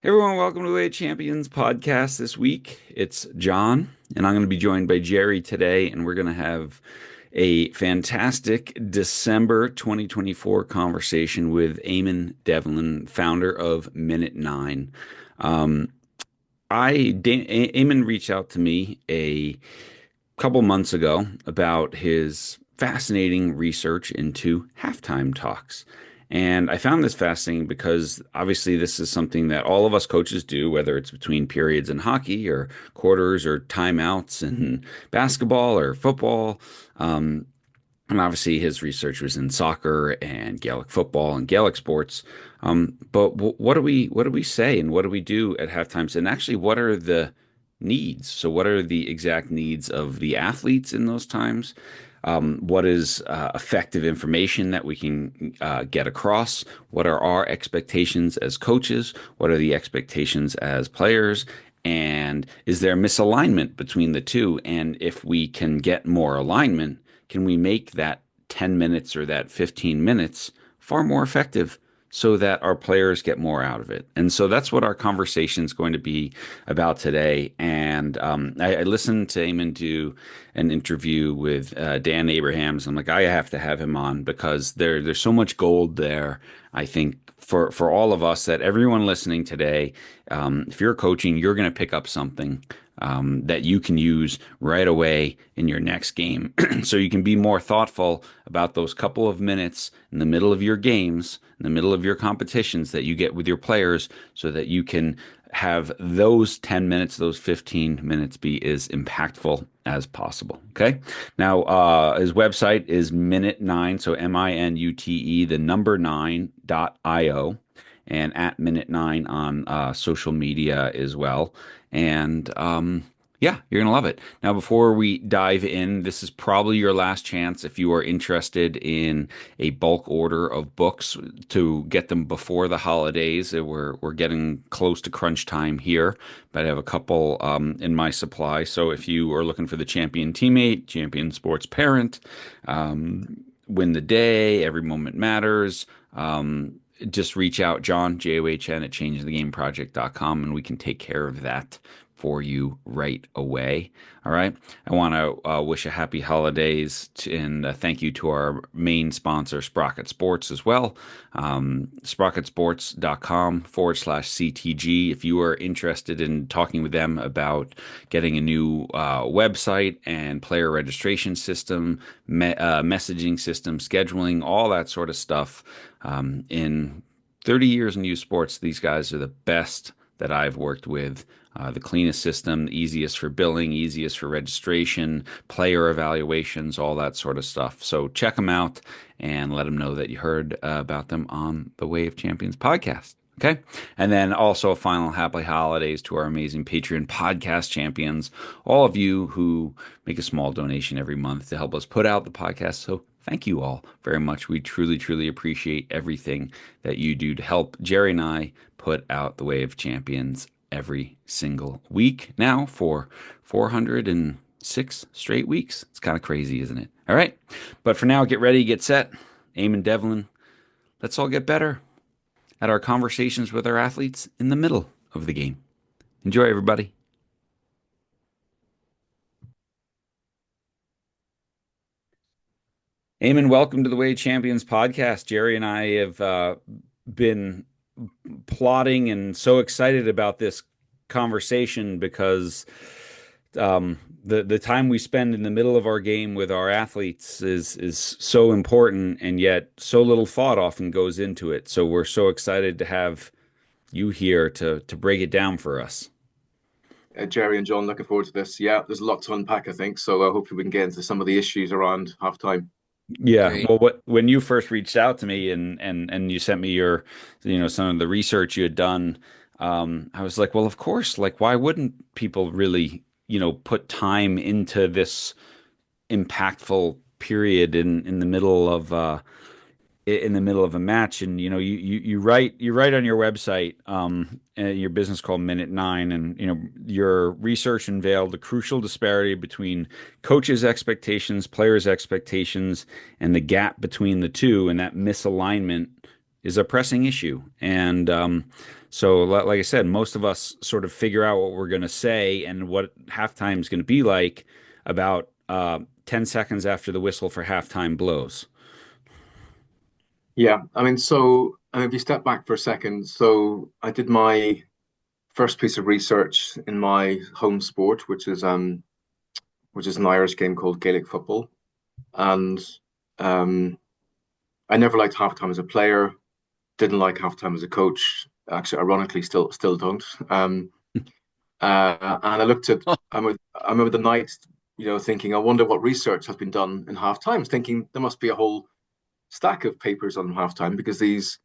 Hey everyone, welcome to the Way of Champions podcast this week. It's John, and I'm going to be joined by Jerry today, and we're going to have a fantastic December 2024 conversation with Eamon Devlin, founder of Minute Nine. Um, Eamon reached out to me a couple months ago about his fascinating research into halftime talks. And I found this fascinating because obviously this is something that all of us coaches do, whether it's between periods in hockey or quarters or timeouts in basketball or football. Um, and obviously his research was in soccer and Gaelic football and Gaelic sports. But what do we say and what do we do at halftimes? And actually, what are the needs? So, what are the exact needs of the athletes in those times? What is effective information that we can get across? What are our expectations as coaches? What are the expectations as players? And is there misalignment between the two? And if we can get more alignment, can we make that 10 minutes or that 15 minutes far more effective so that our players get more out of it? And so that's what our conversation is going to be about today. And I listened to Eamon do an interview with Dan Abrahams. I'm like, I have to have him on because there's so much gold there. I think for all of us, that everyone listening today, if you're coaching, you're going to pick up something that you can use right away in your next game. So you can be more thoughtful about those couple of minutes in the middle of your games, in the middle of your competitions that you get with your players, so that you can have those 10 minutes, those 15 minutes be as impactful as possible. Okay. Now, his website is Minute Nine. So MINUTE, the number 9.io, and at Minute Nine on social media as well. And yeah, you're going to love it. Now, before we dive in, this is probably your last chance if you are interested in a bulk order of books to get them before the holidays. We're getting close to crunch time here, but I have a couple in my supply. So if you are looking for the Champion Teammate, Champion Sports Parent, Win the Day, Every Moment Matters, just reach out, John, JOHN, at changingthegameproject.com, and we can take care of that for you right away. All right. I want to wish a happy holidays and thank you to our main sponsor, Sprocket Sports, as well. Sprocketsports.com/CTG. If you are interested in talking with them about getting a new website and player registration system, messaging system, scheduling, all that sort of stuff, in 30 years in youth sports, these guys are the best that I've worked with. The cleanest system, easiest for billing, easiest for registration, player evaluations, all that sort of stuff. So check them out and let them know that you heard about them on the Way of Champions podcast. Okay. And then also a final happy holidays to our amazing Patreon podcast champions, all of you who make a small donation every month to help us put out the podcast. So thank you all very much. We truly, truly appreciate everything that you do to help Jerry and I put out the Way of Champions every single week now for 406 straight weeks. It's kind of crazy, isn't it? All right. But for now, get ready, get set. Eamon Devlin, let's all get better at our conversations with our athletes in the middle of the game. Enjoy, everybody. Eamon, welcome to the Way Champions podcast. Jerry and I have been plotting and so excited about this conversation because the time we spend in the middle of our game with our athletes is so important, and yet so little thought often goes into it. So we're so excited to have you here to break it down for us. Jerry and John, looking forward to this. Yeah, there's a lot to unpack, I think. So hopefully we can get into some of the issues around halftime. Yeah, Great. well, when you first reached out to me and you sent me your, some of the research you had done, I was like, well, of course, like why wouldn't people really, put time into this impactful period in the middle of a match? And you write on your website, your business called Minute Nine, and your research unveiled the crucial disparity between coaches' expectations, players' expectations, and the gap between the two, and that misalignment is a pressing issue. And like I said, most of us sort of figure out what we're going to say and what halftime is going to be like about 10 seconds after the whistle for halftime blows. Yeah, I mean, if you step back for a second, so I did my first piece of research in my home sport, which is an Irish game called Gaelic football, and um, I never liked halftime as a player, didn't like halftime as a coach. Actually, ironically, still don't. And I looked at I remember the night, thinking, I wonder what research has been done in half times, thinking there must be a whole stack of papers on halftime because these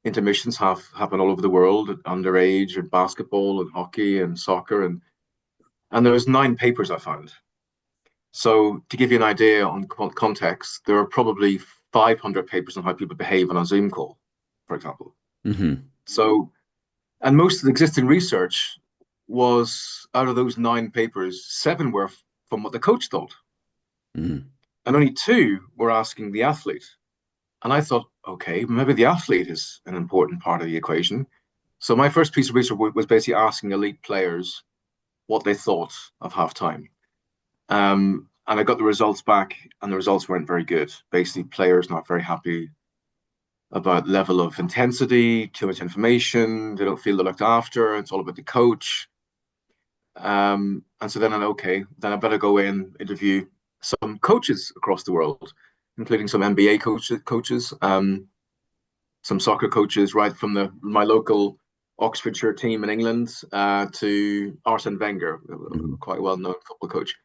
intermissions have happen all over the world, underage and basketball and hockey and soccer and there was 9 papers I found. So to give you an idea on context, there are probably 500 papers on how people behave on a Zoom call, for example. Hmm. So and most of the existing research was out of those 9 papers, 7 were from what the coach thought, Hmm. and only 2 were asking the athlete. And I thought, okay, maybe the athlete is an important part of the equation. So my first piece of research was basically asking elite players what they thought of halftime. And I got the results back, and the results weren't very good. Basically, players not very happy about level of intensity, too much information. They don't feel they're looked after. It's all about the coach. And so then okay, then I better go in interview some coaches across the world, including some NBA coaches, some soccer coaches, right from my local Oxfordshire team in England to Arsene Wenger, Hmm. quite a well-known football coach.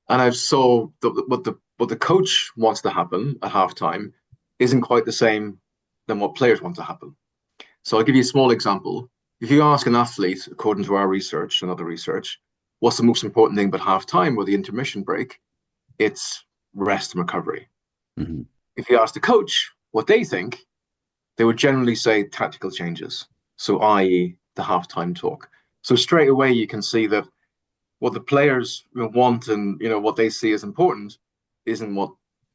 And I saw what the coach wants to happen at halftime isn't quite the same than what players want to happen. So I'll give you a small example. If you ask an athlete, according to our research and other research, what's the most important thing about halftime or the intermission break? It's rest and recovery. Hmm. If you ask the coach what they think, they would generally say tactical changes. So, i.e., the halftime talk. So straight away you can see that what the players want and what they see as important isn't what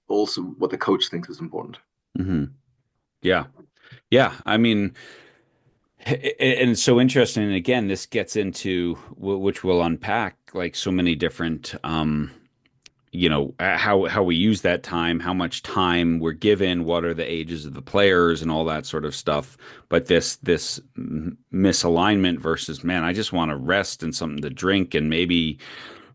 the coach thinks is important. Hmm. Yeah. Yeah. I mean, and it's so interesting. And again, this gets into which we'll unpack like so many different, how we use that time, how much time we're given, what are the ages of the players, and all that sort of stuff. But this misalignment versus, man, I just want to rest and something to drink and maybe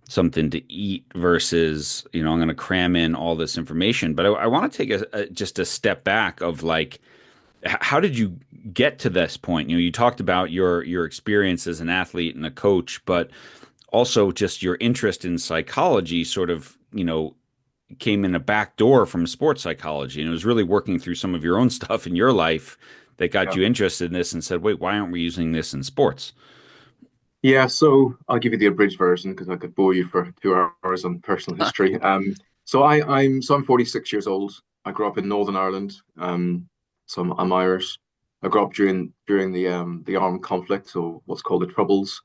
something to eat versus, I'm going to cram in all this information. But I want to take just a step back of like, how did you get to this point? You talked about your experience as an athlete and a coach, but also just your interest in psychology sort of, came in a back door from sports psychology. And it was really working through some of your own stuff in your life that got Yeah. you interested in this and said, wait, why aren't we using this in sports? Yeah, so I'll give you the abridged version because I could bore you for 2 hours on personal history. I'm 46 years old. I grew up in Northern Ireland. So I'm Irish. I grew up during the armed conflict, so what's called the Troubles,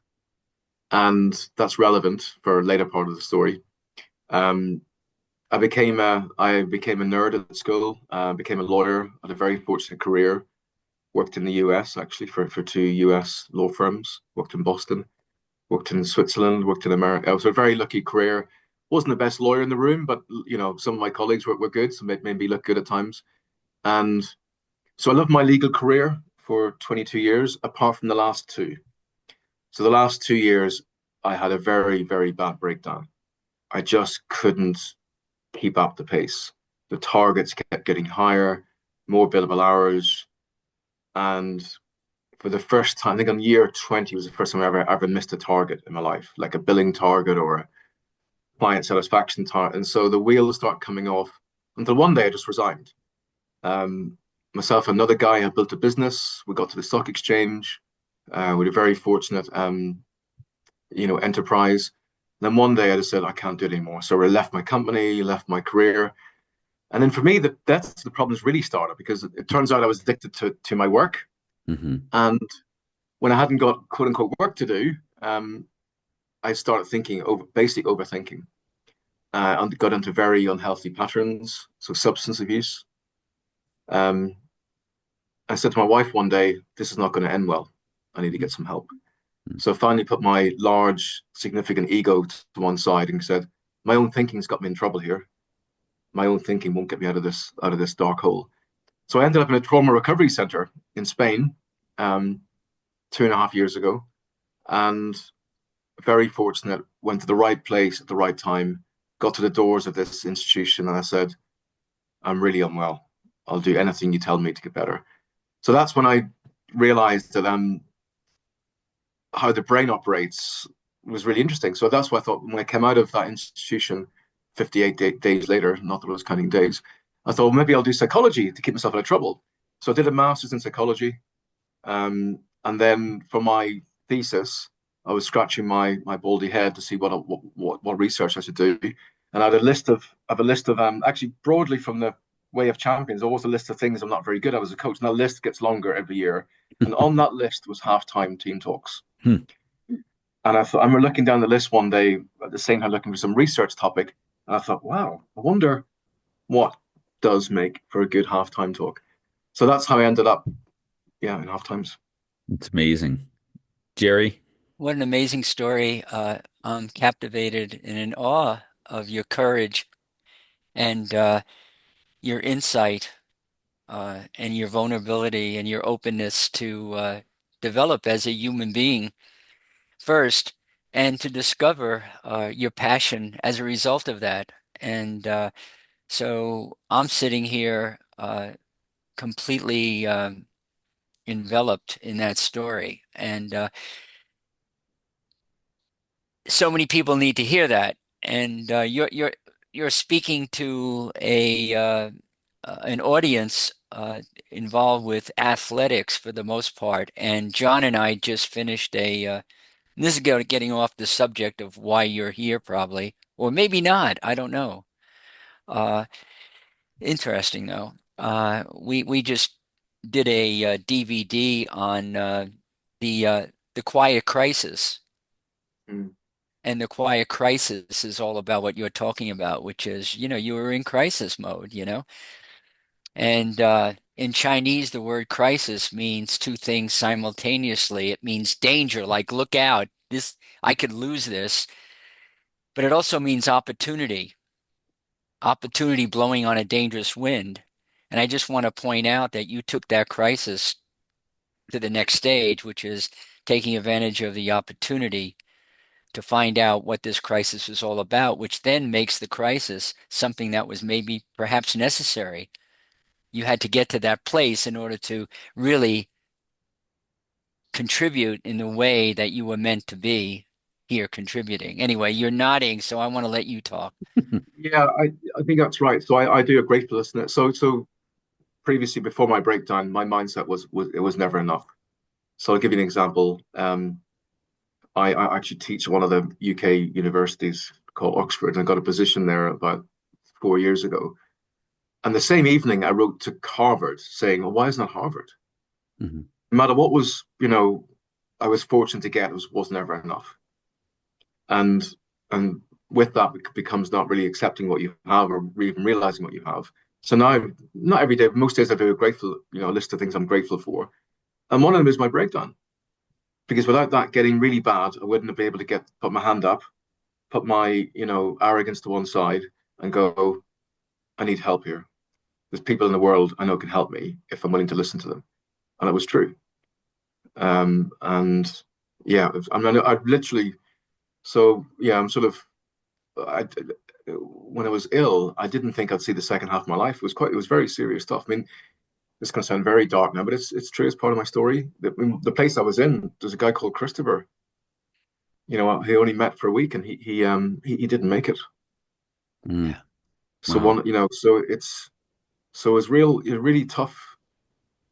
and that's relevant for a later part of the story. Um, I became a nerd at school. Became a lawyer. Had a very fortunate career. Worked in the US actually for 2 US law firms. Worked in Boston, worked in Switzerland, worked in America. It was a very lucky career. Wasn't the best lawyer in the room, but some of my colleagues were good, so made me look good at times. And so I loved my legal career for 22 years, apart from the last 2. So the last 2 years, I had a very, very bad breakdown. I just couldn't keep up the pace. The targets kept getting higher, more billable hours, and for the first time, I think on year 20 was the first time I ever missed a target in my life, like a billing target or a client satisfaction target. And so the wheels start coming off until one day I just resigned. Um, Myself and another guy had built a business. We got to the stock exchange. We were very fortunate, enterprise. And then one day I just said, I can't do it anymore. So I left my company, left my career. And then for me, that's the problems really started because it turns out I was addicted to my work. Hmm. And when I hadn't got quote unquote work to do, I started basically overthinking, and got into very unhealthy patterns, so substance abuse. Um, I said to my wife one day, this is not going to end well. I need to get some help. So I finally put my large, significant ego to one side and said, my own thinking's got me in trouble here. My own thinking won't get me out of this dark hole. So I ended up in a trauma recovery center in Spain, 2.5 years ago, and very fortunate, went to the right place at the right time, got to the doors of this institution, and I said, I'm really unwell. I'll do anything you tell me to get better. So that's when I realized that how the brain operates was really interesting. So that's why I thought when I came out of that institution 58 days later, not that I was counting days, I thought, well, maybe I'll do psychology to keep myself out of trouble. So I did a master's in psychology. And then for my thesis, I was scratching my baldy head to see what research I should do. And I had a list of actually broadly from the Way of Champions, always a list of things I'm not very good at as a coach. And that list gets longer every year. And on that list was halftime team talks. Hmm. And I thought, I remember looking down the list one day at the same time looking for some research topic. And I thought, wow, I wonder what does make for a good halftime talk. So that's how I ended up, yeah, in halftimes. It's amazing. Jerry? What an amazing story. I'm captivated and in awe of your courage and your insight and your vulnerability and your openness to develop as a human being first and to discover your passion as a result of that. And so I'm sitting here completely enveloped in that story. And so many people need to hear that. And you're speaking to a an audience involved with athletics for the most part. And John and I just finished and this is getting off the subject of why you're here, probably, or maybe not. I don't know. Uh, Interesting though. We just did a DVD on the uh, the quiet crisis. Mm. And the quiet crisis is all about what you're talking about, which is, you were in crisis mode, And in Chinese, the word crisis means two things simultaneously. It means danger, like look out, I could lose this, but it also means opportunity, opportunity blowing on a dangerous wind. And I just want to point out that you took that crisis to the next stage, which is taking advantage of the opportunity to find out what this crisis is all about, which then makes the crisis something that was maybe perhaps necessary. You had to get to that place in order to really contribute in the way that you were meant to be here contributing. Anyway, you're nodding, so I want to let you talk. Yeah, I think that's right. So I do a gratefulness. So previously before my breakdown, my mindset was it was never enough. So I'll give you an example. I actually teach one of the UK universities called Oxford, and I got a position there about 4 years ago. And the same evening, I wrote to Harvard saying, "Well, why isn't that Harvard? Mhm. No matter what was, I was fortunate to get, was never enough." And and with that it becomes not really accepting what you have or even realizing what you have. So now, not every day, most days I do a grateful, a list of things I'm grateful for. And one of them is my breakdown. Because without that getting really bad, I wouldn't have been able to put my hand up, put my, arrogance to one side and go, I need help here. There's people in the world I know can help me if I'm willing to listen to them. And it was true. And yeah, I mean, I literally, so yeah, I'm sort of, I, when I was ill, I didn't think I'd see the second half of my life. It was very serious stuff. I mean, this is going to sound very dark now, but it's true. It's part of my story. The place I was in, there's a guy called Christopher. He only met for a week, and he didn't make it. Mm. Yeah. So Wow. it's really tough.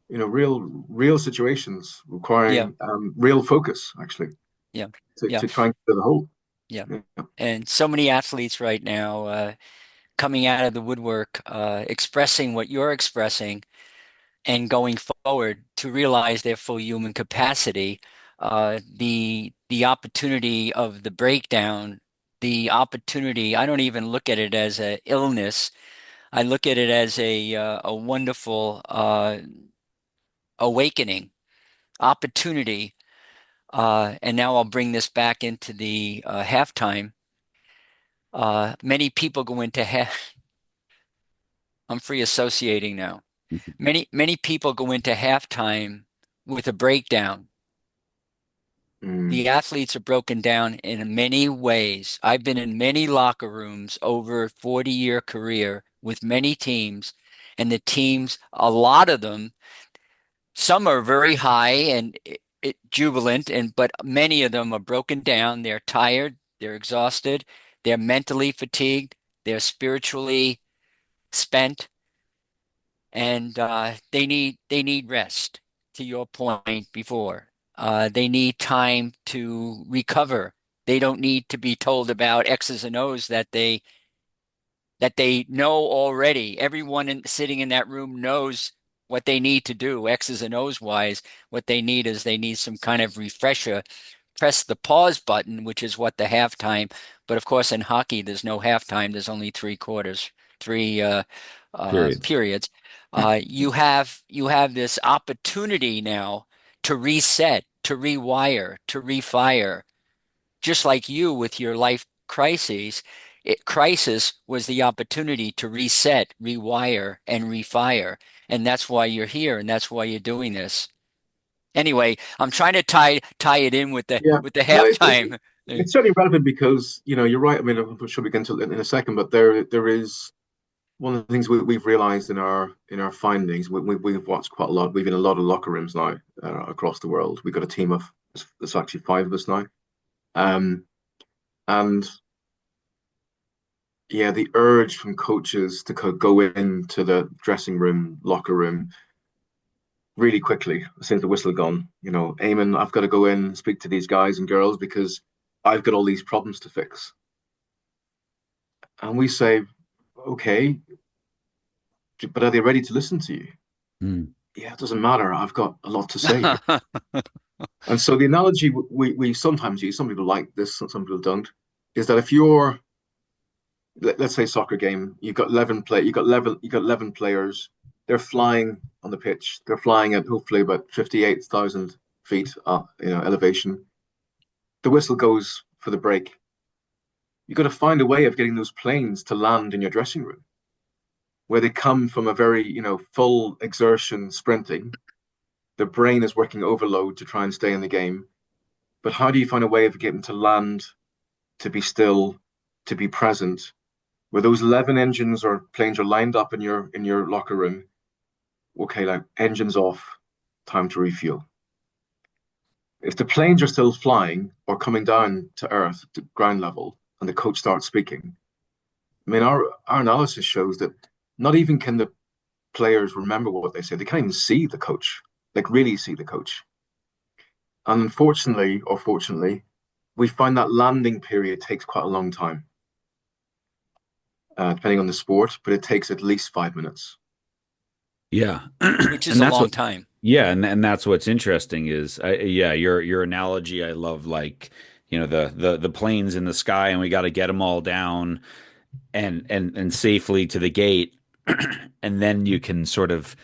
Real situations Yeah. requiring real focus, actually, Yeah. Yeah. to try and get to the whole. Yeah. Yeah. And so many athletes right now coming out of the woodwork, expressing what you're expressing and going forward to realize their full human capacity, the opportunity of the breakdown, the opportunity, I don't even look at it as a illness. I look at it as a wonderful awakening, opportunity. And now I'll bring this back into the halftime. Many people go into half. I'm free associating now. Many people go into halftime with a breakdown. Mm, The athletes are broken down in many ways. I've been in many locker rooms over a 40-year career with many teams, and the teams, a lot of them, some are very high and jubilant, and but many of them are broken down. They're tired, they're exhausted, they're mentally fatigued, they're spiritually spent, and they need rest. To your point before, they need time to recover. They don't need to be told about X's and O's that they know already. Everyone sitting in that room knows what they need to do, X's and O's wise. What they need is they need some kind of refresher. Press the pause button, which is what the halftime. But of course, in hockey, there's no halftime. There's only three quarters, three Periods. periods. You have this opportunity now to reset, to rewire, to refire, just like you with your life crises. Crisis was the opportunity to reset, rewire, and refire. And that's why you're here, and that's why you're doing this. Anyway, I'm trying to tie it in with the yeah, with the no, halftime. it's certainly relevant because you're right. I mean, I'm sure we get into it in a second, but there is one of the things we've realized in our findings. We've watched quite a lot. We've been in a lot of locker rooms now across the world. We've got a team of there's actually five of us now, um, and yeah, the urge from coaches to go into the dressing room, locker room really quickly as soon as the whistle gone. Eamon, I've got to go in and speak to these guys and girls because I've got all these problems to fix. And we say, okay, but are they ready to listen to you? Mm. Yeah, it doesn't matter. I've got a lot to say. And so the analogy we sometimes use, some people like this, some people don't, is that if you're, let's say soccer game, you've got 11 players. They're flying on the pitch. They're flying at hopefully about 58,000 feet, elevation. The whistle goes for the break. You've got to find a way of getting those planes to land in your dressing room where they come from a very, full exertion sprinting. The brain is working overload to try and stay in the game. But how do you find a way of getting them to land, to be still, to be present, where those 11 engines or planes are lined up in your locker room? Okay, like engines off, time to refuel. If the planes are still flying or coming down to earth, to ground level, and the coach starts speaking, I mean, our analysis shows that not even can the players remember what they say. They can't even see the coach, like really see the coach. And unfortunately, or fortunately, we find that landing period takes quite a long time, depending on the sport, but it takes at least 5 minutes. Yeah. Which is And a that's long what time. yeah, and that's what's interesting is yeah, your analogy I love, like, the planes in the sky and we got to get them all down and safely to the gate, and then you can sort of,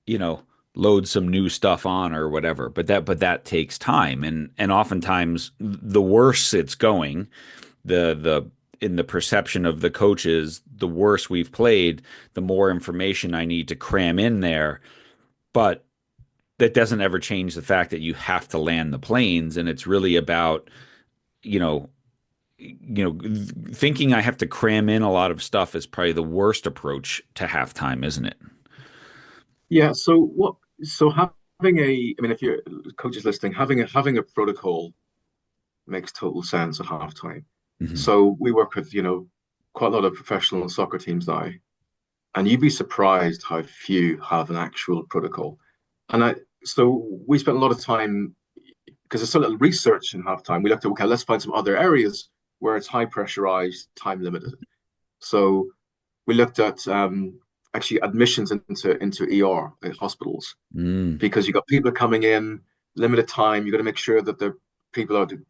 you know, load some new stuff on or whatever. But that takes time, and oftentimes the worse it's going, the in the perception of the coaches, the worse we've played, the more information I need to cram in there. But that doesn't ever change the fact that you have to land the planes, and it's really about, you know, thinking I have to cram in a lot of stuff is probably the worst approach to halftime, isn't it? Yeah. So having I mean, if you're coaches listening, having a protocol makes total sense at halftime. Hmm. So we work with, quite a lot of professional soccer teams now, and you'd be surprised how few have an actual protocol. And so we spent a lot of time because there's so little research in halftime. We looked at, okay, let's find some other areas where it's high pressurized, time limited. So we looked at actually admissions into ER hospitals Mm. because you got people coming in, limited time. You got to make sure that the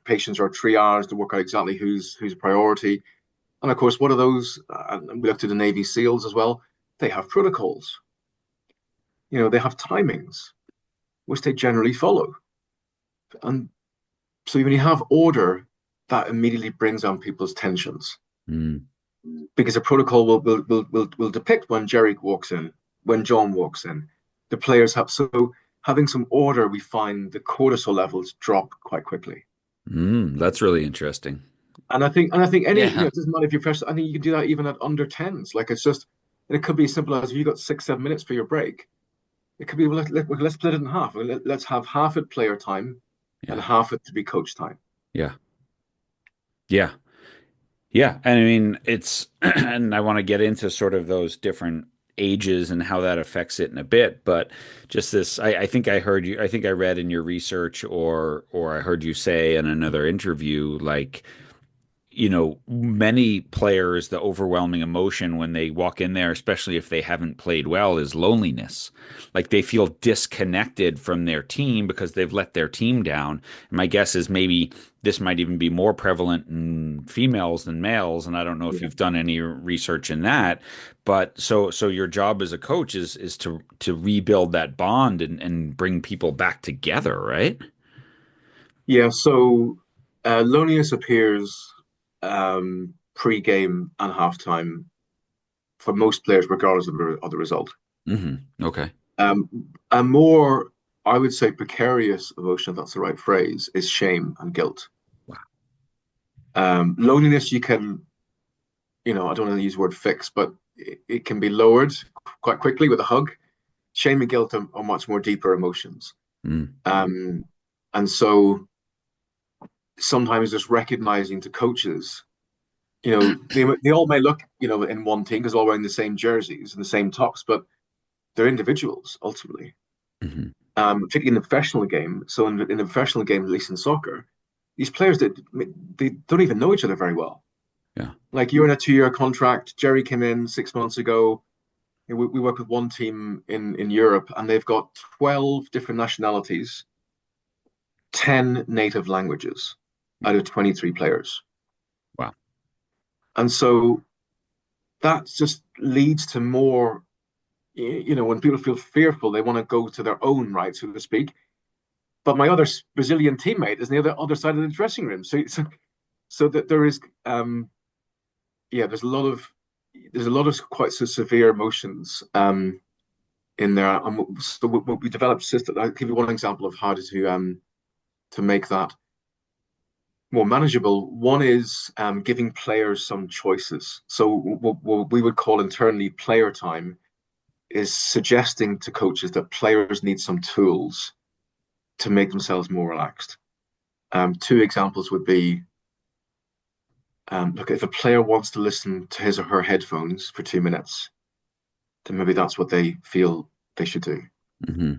patients are triaged to work out exactly who's priority. And of course, what are those? We looked at the Navy SEALs as well. They have protocols. They have timings. which they generally follow. And so when you have order, that immediately brings down people's tensions Mm. because the protocol will depict when Jerry walks in, when John walks in. The players have so having some order, we find the cortisol levels drop quite quickly. That's really interesting. And I think any, Yeah. it doesn't matter if you're fresh. I think you can do that even at under tens. Like it's just, and it could be as simple as if you got 6, 7 minutes for your break. It could be well, let's split it in half. Let's have half at player time and Yeah. half it to be coach time. Yeah. Yeah. Yeah. And I mean, it's, and I want to get into sort of those different ages and how that affects it in a bit, but just this, I think I heard you, I think I read in your research or I heard you say in another interview, like, many players, the overwhelming emotion when they walk in there, especially if they haven't played well, is loneliness. Like they feel disconnected from their team because they've let their team down. And my guess is maybe this might even be more prevalent in females than males. And I don't know if Yeah. you've done any research in that, but so your job as a coach is to rebuild that bond and bring people back together, right? Yeah. So loneliness appears pre-game and halftime for most players, regardless of the result. Okay. Um, a more, I would say, precarious emotion, if that's the right phrase, is shame and guilt. Wow. Loneliness, you can, I don't want to use the word fix, but it can be lowered quite quickly with a hug. Shame and guilt are much more deeper emotions. Mm. Um, and so sometimes just recognizing to coaches, they all may look, in one team because all wearing the same jerseys and the same tops, but they're individuals ultimately. Hmm. Particularly in the professional game. So in the professional game, at least in soccer, these players that they don't even know each other very well. Yeah. Like you're in a 2-year contract. Jerry came in 6 months ago. We work with one team in Europe, and they've got 12 different nationalities, 10 native languages out of 23 players. Wow. And so that just leads to more, when people feel fearful, they want to go to their own right, so to speak. But my other Brazilian teammate is on the other side of the dressing room. So that there is, yeah, there's a lot of quite so severe emotions in there. So we developed system. I'll give you one example of how to make that more manageable. One is giving players some choices. So what we would call internally player time is suggesting to coaches that players need some tools to make themselves more relaxed. Two examples would be look, if a player wants to listen to his or her headphones for 2 minutes, then maybe that's what they feel they should do. Hmm.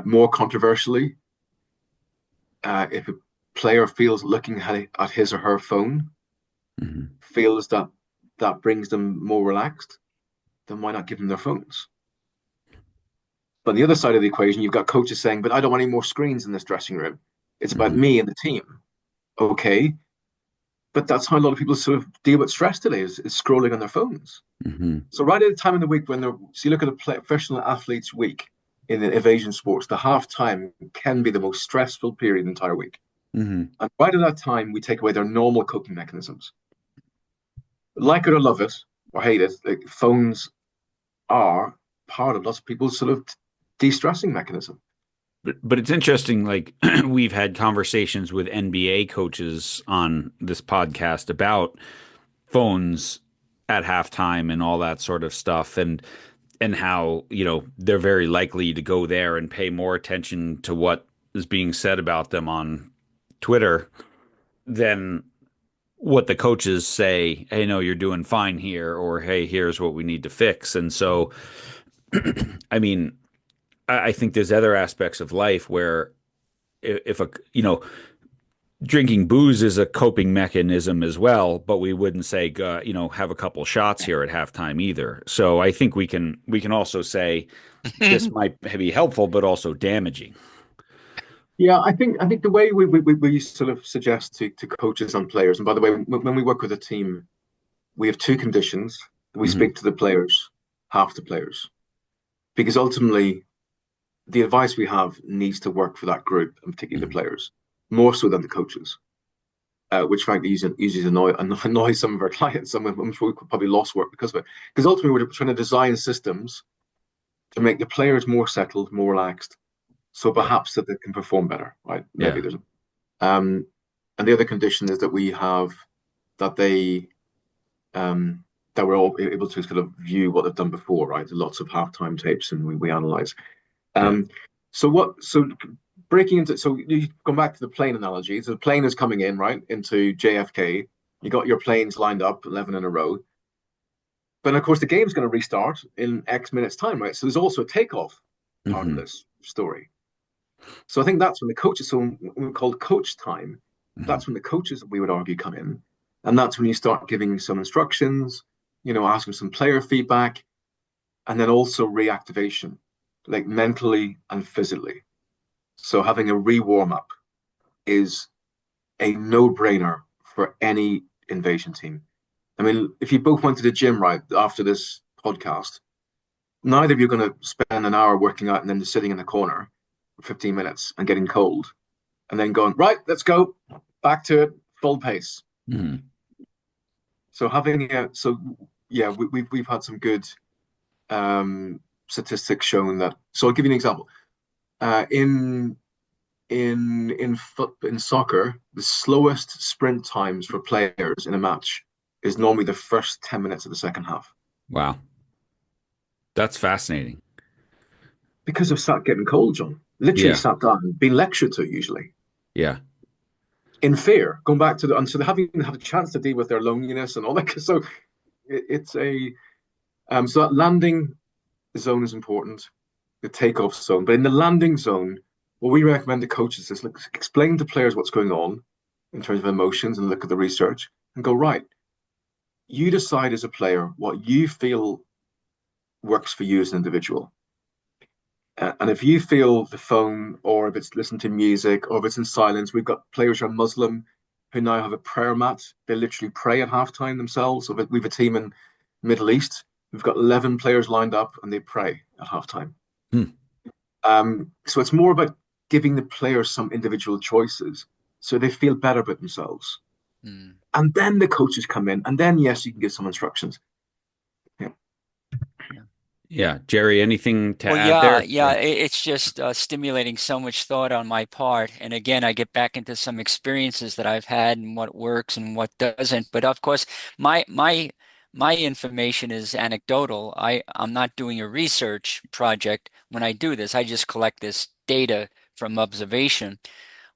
More controversially, if a player feels looking at his or her phone Hmm. feels that that brings them more relaxed, then why not give them their phones? But the other side of the equation, you've got coaches saying, but I don't want any more screens in this dressing room. It's about Hmm. me and the team. Okay. But that's how a lot of people sort of deal with stress today is scrolling on their phones. Hmm. So right at the time of the week when so you look at a professional athlete's week in the evasion sports, the half time can be the most stressful period of the entire week. Hmm. And right at that time, we take away their normal coping mechanisms. Like it or love it or hate it, like, phones are part of lots of people's sort of de-stressing mechanism. But it's interesting, like we've had conversations with NBA coaches on this podcast about phones at halftime and all that sort of stuff and how, they're very likely to go there and pay more attention to what is being said about them on Twitter than what the coaches say, hey, no, you're doing fine here, or hey, here's what we need to fix. And so, I mean, I think there's other aspects of life where if drinking booze is a coping mechanism as well, but we wouldn't say, have a couple shots here at halftime either. So I think we can also say this might be helpful, but also damaging. Yeah, I think the way we sort of suggest to coaches and players, and by the way, when we work with a team, we have two conditions. We Hmm. speak to the players, half the players, because ultimately the advice we have needs to work for that group, and particularly the Mhm. players, more so than the coaches, which frankly usually annoy some of our clients. Some of them, I'm sure we could probably lost work because of it. Because ultimately, we're trying to design systems to make the players more settled, more relaxed, so Yeah. perhaps that they can perform better, right? Maybe Yeah. there's um, and the other condition is that we have that they um, that we're all able to sort of view what they've done before, right? There's lots of halftime tapes, and we analyze. Yeah. Um, so breaking into so you come back to the plane analogy. So the plane is coming in right into JFK. You got your planes lined up, 11 in a row. But of course, the game's going to restart in X minutes time, right? So there's also a takeoff part of Hmm. this story. So I think that's when the coaches, so when we call coach time, Hmm. that's when the coaches, we would argue, come in. And that's when you start giving some instructions, asking some player feedback, and then also reactivation, like mentally and physically. So having a re-warm up is a no-brainer for any invasion team. I mean, if you both went to the gym right after this podcast, neither of you are going to spend an hour working out and then just sitting in the corner for 15 minutes and getting cold and then going, right, let's go back to it, full pace. Hmm. So having so yeah, we've had some good statistics showing that. So I'll give you an example. In soccer, the slowest sprint times for players in a match is normally the first 10 minutes of the second half Wow. That's fascinating. because of sat getting cold, John. Literally Yeah. sat down, being lectured to usually Yeah. in fear, going back to and so they haven't even had a chance to deal with their loneliness and all that. So it's a so that landing zone is important, the takeoff zone. But in the landing zone, what we recommend to coaches is look, explain to players what's going on in terms of emotions and look at the research and go, right, you decide as a player what you feel works for you as an individual. And if you feel the phone, or if it's listening to music, or if it's in silence, we've got players who are Muslim who now have a prayer mat. They literally pray at halftime themselves. So we have a team in Middle East. We've got 11 players lined up and they pray at halftime. Hmm. So it's more about giving the players some individual choices so they feel better about themselves. Mm. And then the coaches come in, and then, yes, you can give some instructions. Yeah. Yeah. Yeah. Jerry, anything to Well, add yeah, there? yeah, Yeah. it's just stimulating so much thought on my part. And again, I get back into some experiences that I've had and what works and what doesn't. But of course, my information is anecdotal. I'm not doing a research project when I do this. I just collect this data from observation.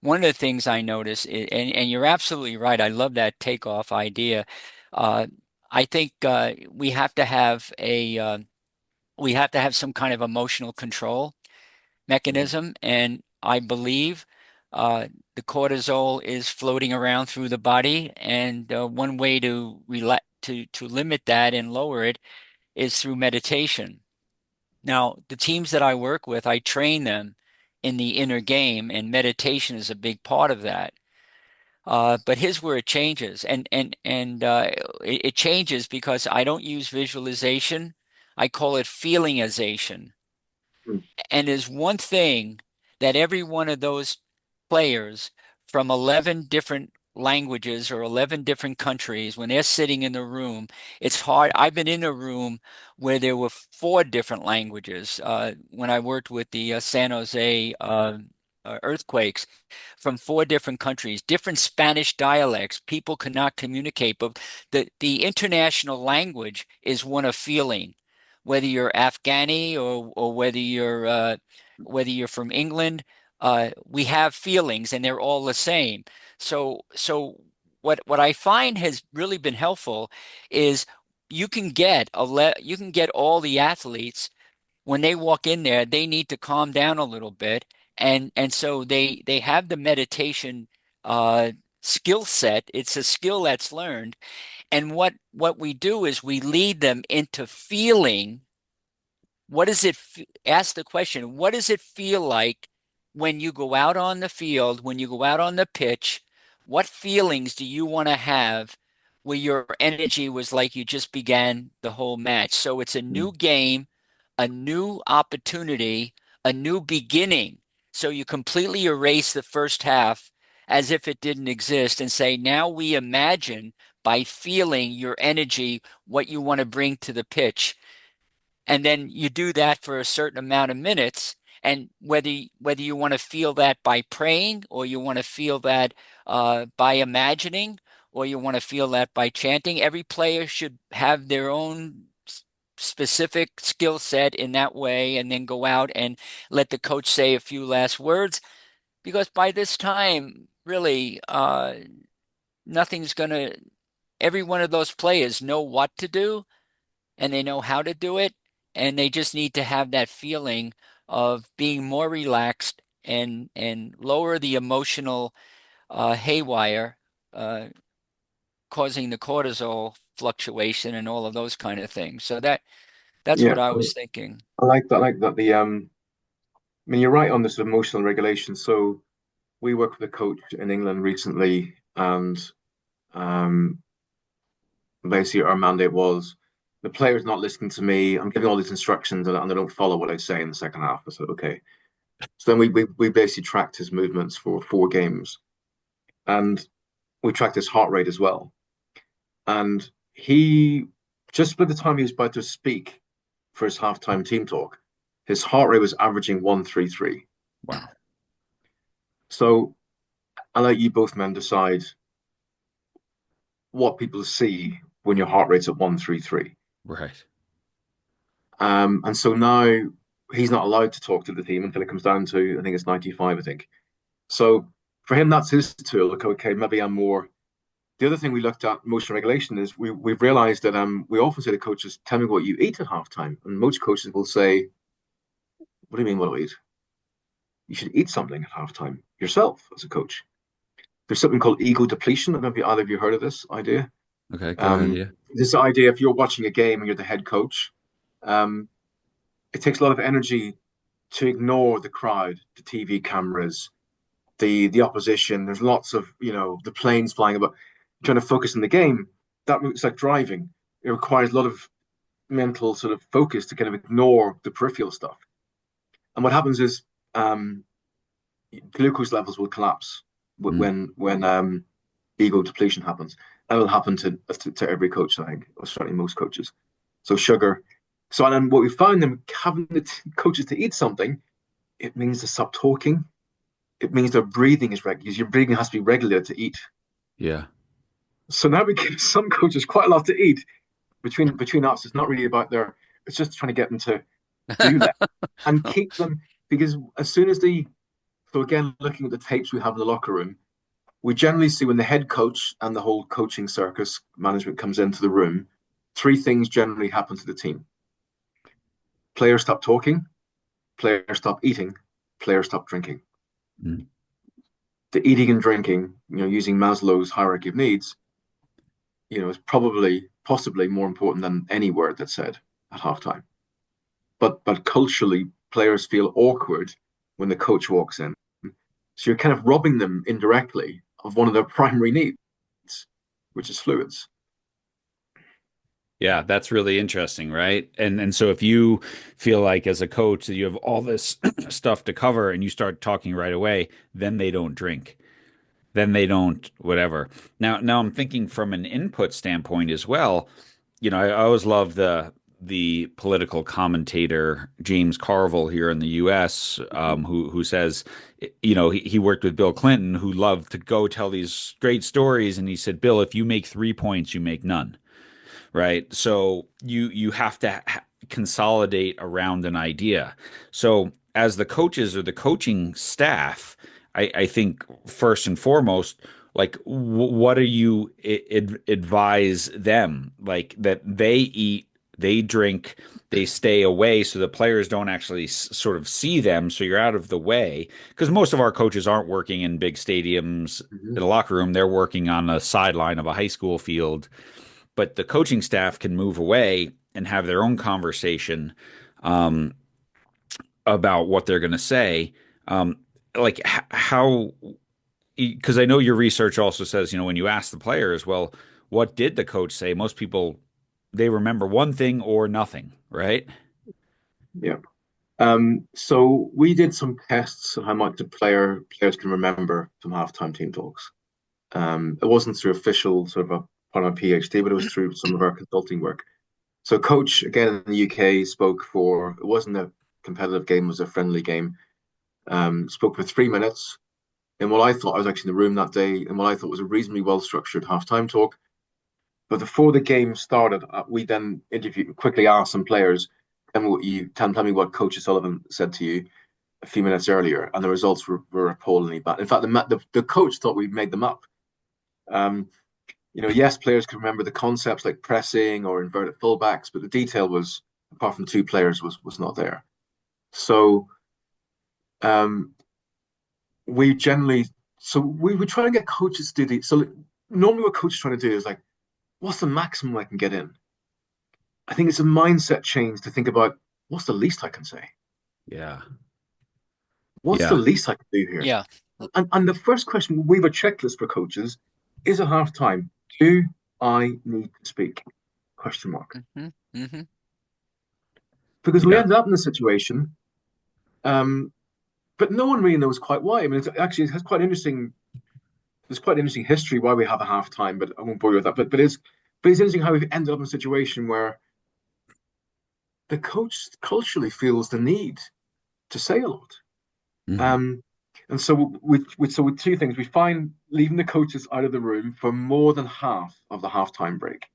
One of the things I notice is, and you're absolutely right. I love that takeoff idea. Uh, I think we have to have some kind of emotional control Mm. mechanism, and I believe the cortisol is floating around through the body, and one way to limit that and lower it is through meditation. Now, the teams that I work with, I train them in the inner game, and meditation is a big part of that. But here's where it changes, and it changes because I don't use visualization. I call it feelingization. Mm. And there's one thing that every one of those players from 11 different languages or 11 different countries, when they're sitting in the room, it's hard. I've been in a room where there were four different languages when I worked with the San Jose earthquakes from four different countries, different Spanish dialects. People could not communicate, but the international language is one of feeling, whether you're Afghani or whether you're from England, we have feelings and they're all the same. So what I find has really been helpful is you can get all the athletes when they walk in there, they need to calm down a little bit, and so they have the meditation uh, skill set. It's a skill that's learned, and what we do is we lead them into feeling. What does ask the question, what does it feel like when you go out on the field, when you go out on the pitch? What feelings do you want to have where your energy was like you just began the whole match? So it's a new Mm. game, a new opportunity, a new beginning. So you completely erase the first half as if it didn't exist and say, now we imagine by feeling your energy what you want to bring to the pitch. And then you do that for a certain amount of minutes. And whether you want to feel that by praying, or you want to feel that by imagining, or you want to feel that by chanting, every player should have their own specific skill set in that way, and then go out and let the coach say a few last words. Because by this time, really, nothing's gonna. Every one of those players know what to do, and they know how to do it, and they just need to have that feeling of being more relaxed and lower the emotional haywire, uh, causing the cortisol fluctuation and all of those kind of things. So that's Yeah, what I was thinking. I like that. I like that. I mean, you're right on this emotional regulation. So we worked with a coach in England recently, and um, basically our mandate was the player's not listening to me. I'm giving all these instructions, and they don't follow what I say in the second half. I said, okay. So then we basically tracked his movements for 4 games, and we tracked his heart rate as well. And he, just by the time he was about to speak for his halftime team talk, his heart rate was averaging 133. Wow. So I'll let you both men decide what people see when your heart rate's at 133. Right. And so now he's not allowed to talk to the team until it comes down to, I think it's 95, I think. So for him, that's his tool. Like, okay, maybe I'm more. The other thing we looked at motion regulation is we've realized that we often say to coaches, tell me what you eat at halftime. And most coaches will say, what do you mean what do I eat? You should eat something at halftime yourself as a coach. There's something called ego depletion. I don't know if either of you heard of this idea. Okay, go ahead. Yeah. This idea, if you're watching a game and you're the head coach, um, it takes a lot of energy to ignore the crowd, the TV cameras, the opposition. There's lots of the planes flying about, trying to focus on the game. It's like driving. It requires a lot of mental sort of focus to kind of ignore the peripheral stuff. And what happens is glucose levels will collapse Mm. when ego depletion happens. That will happen to every coach, I think, or certainly most coaches. So sugar. So and then what we found them having the coaches to eat something, it means to stop talking. It means their breathing is regular. Your breathing has to be regulated to eat. Yeah. So now we give some coaches quite a lot to eat. Between us, it's not really about their. It's just trying to get them to do that and keep them, because as soon as they. So again, looking at the tapes we have in the locker room, we generally see when the head coach and the whole coaching circus management comes into the room, three things generally happen to the team. Players stop talking, players stop eating, players stop drinking. Mm. The eating and drinking, using Maslow's hierarchy of needs, is possibly more important than any word that's said at halftime. But culturally, players feel awkward when the coach walks in. So you're kind of robbing them indirectly of one of their primary needs, which is fluids. Yeah, that's really interesting, right? And so if you feel like as a coach that you have all this stuff to cover and you start talking right away, then they don't drink. Then they don't whatever. Now I'm thinking from an input standpoint as well. I always love the political commentator James Carville here in the U.S. Who says, he worked with Bill Clinton, who loved to go tell these great stories, and he said, Bill, if you make 3 points, you make none, right? So you have to consolidate around an idea. So as the coaches or the coaching staff, I think first and foremost, like what do you advise them, like that they eat, they drink, they stay away so the players don't actually sort of see them, so you're out of the way, because most of our coaches aren't working in big stadiums Mm-hmm. in a locker room, they're working on a sideline of a high school field, but the coaching staff can move away and have their own conversation um, about what they're going to say. Um, like how, because I know your research also says, when you ask the players, well, what did the coach say? Most people, they remember one thing or nothing, right? Yeah. So we did some tests on how much the players can remember from halftime team talks. It wasn't through official sort of a part of my PhD, but it was through some of our consulting work. So coach again in the UK spoke for it wasn't a competitive game, it was a friendly game. Spoke for 3 minutes in what I thought I was actually in the room that day, in what I thought was a reasonably well structured halftime talk. But before the game started, we then interviewed quickly asked some players, tell me what Coach Sullivan said to you a few minutes earlier, and the results were appallingly bad. In fact, the coach thought we made them up. Um, yes, players can remember the concepts like pressing or inverted fullbacks, but the detail was, apart from two players, was not there. So um, we generally, so we would try and get coaches to do the. So normally, what coaches trying to do is like, what's the maximum I can get in? I think it's a mindset change to think about what's the least I can say. Yeah. What's the Yeah. least I can do here? Yeah. And the first question, we have a checklist for coaches, is a half time. Do I need to speak? Question mark. Hmm. Hmm. Because we Yeah. ended up in a situation, um, but no one really knows quite why. I mean, it has quite interesting. There's quite interesting history why we have a half time, but I won't bore you with that. But it's interesting how we've ended up in a situation where the coach culturally feels the need to say a lot. Hmm. Um, and so with two things, we find leaving the coaches out of the room for more than half of the halftime break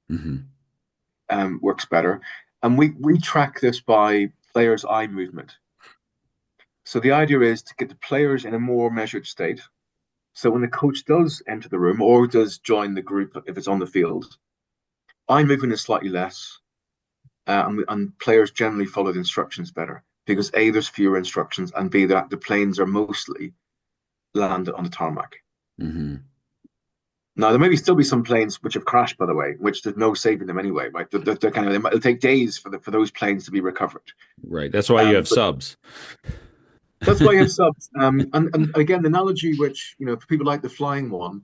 Hmm. works better. And we track this by players' eye movement. So the idea is to get the players in a more measured state. So when the coach does enter the room or does join the group if it's on the field, eye movement is slightly less, and players generally follow the instructions better because A, there's fewer instructions, and B, that the planes are mostly landed on the tarmac. Hmm. Now, there may still be some planes which have crashed, by the way, which there's no saving them anyway, right? They're kind of, it'll take days for those planes to be recovered. Right. That's why you have But subs. that's why you have subs. And again, the analogy which, for people like the flying one,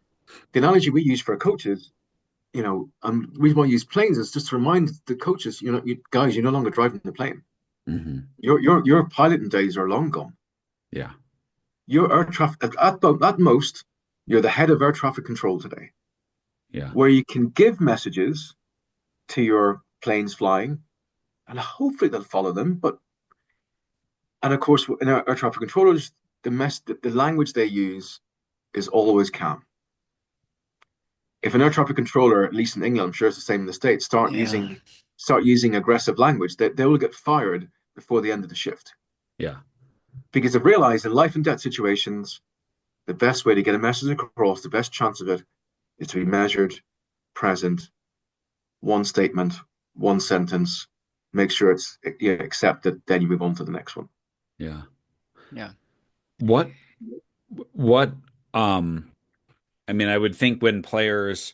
the analogy we use for our coaches, and the reason why we use planes is just to remind the coaches, guys, you're no longer driving the plane. Hmm. Your piloting days are long gone. Yeah. You're air traffic at most, you're the head of air traffic control today, Yeah. where you can give messages to your planes flying, and hopefully they'll follow them. And of course, in our air traffic controllers, the language they use is always calm. If an air traffic controller, at least in England, I'm sure it's the same in the States, Yeah. start using aggressive language, they will get fired before the end of the shift. Yeah. Because they've realized in life and death situations, the best way to get a message across, the best chance of it, is to be measured, present, one statement, one sentence, make sure it's accepted, then you move on to the next one. Yeah. Yeah. What, what, um, I mean, I would think when players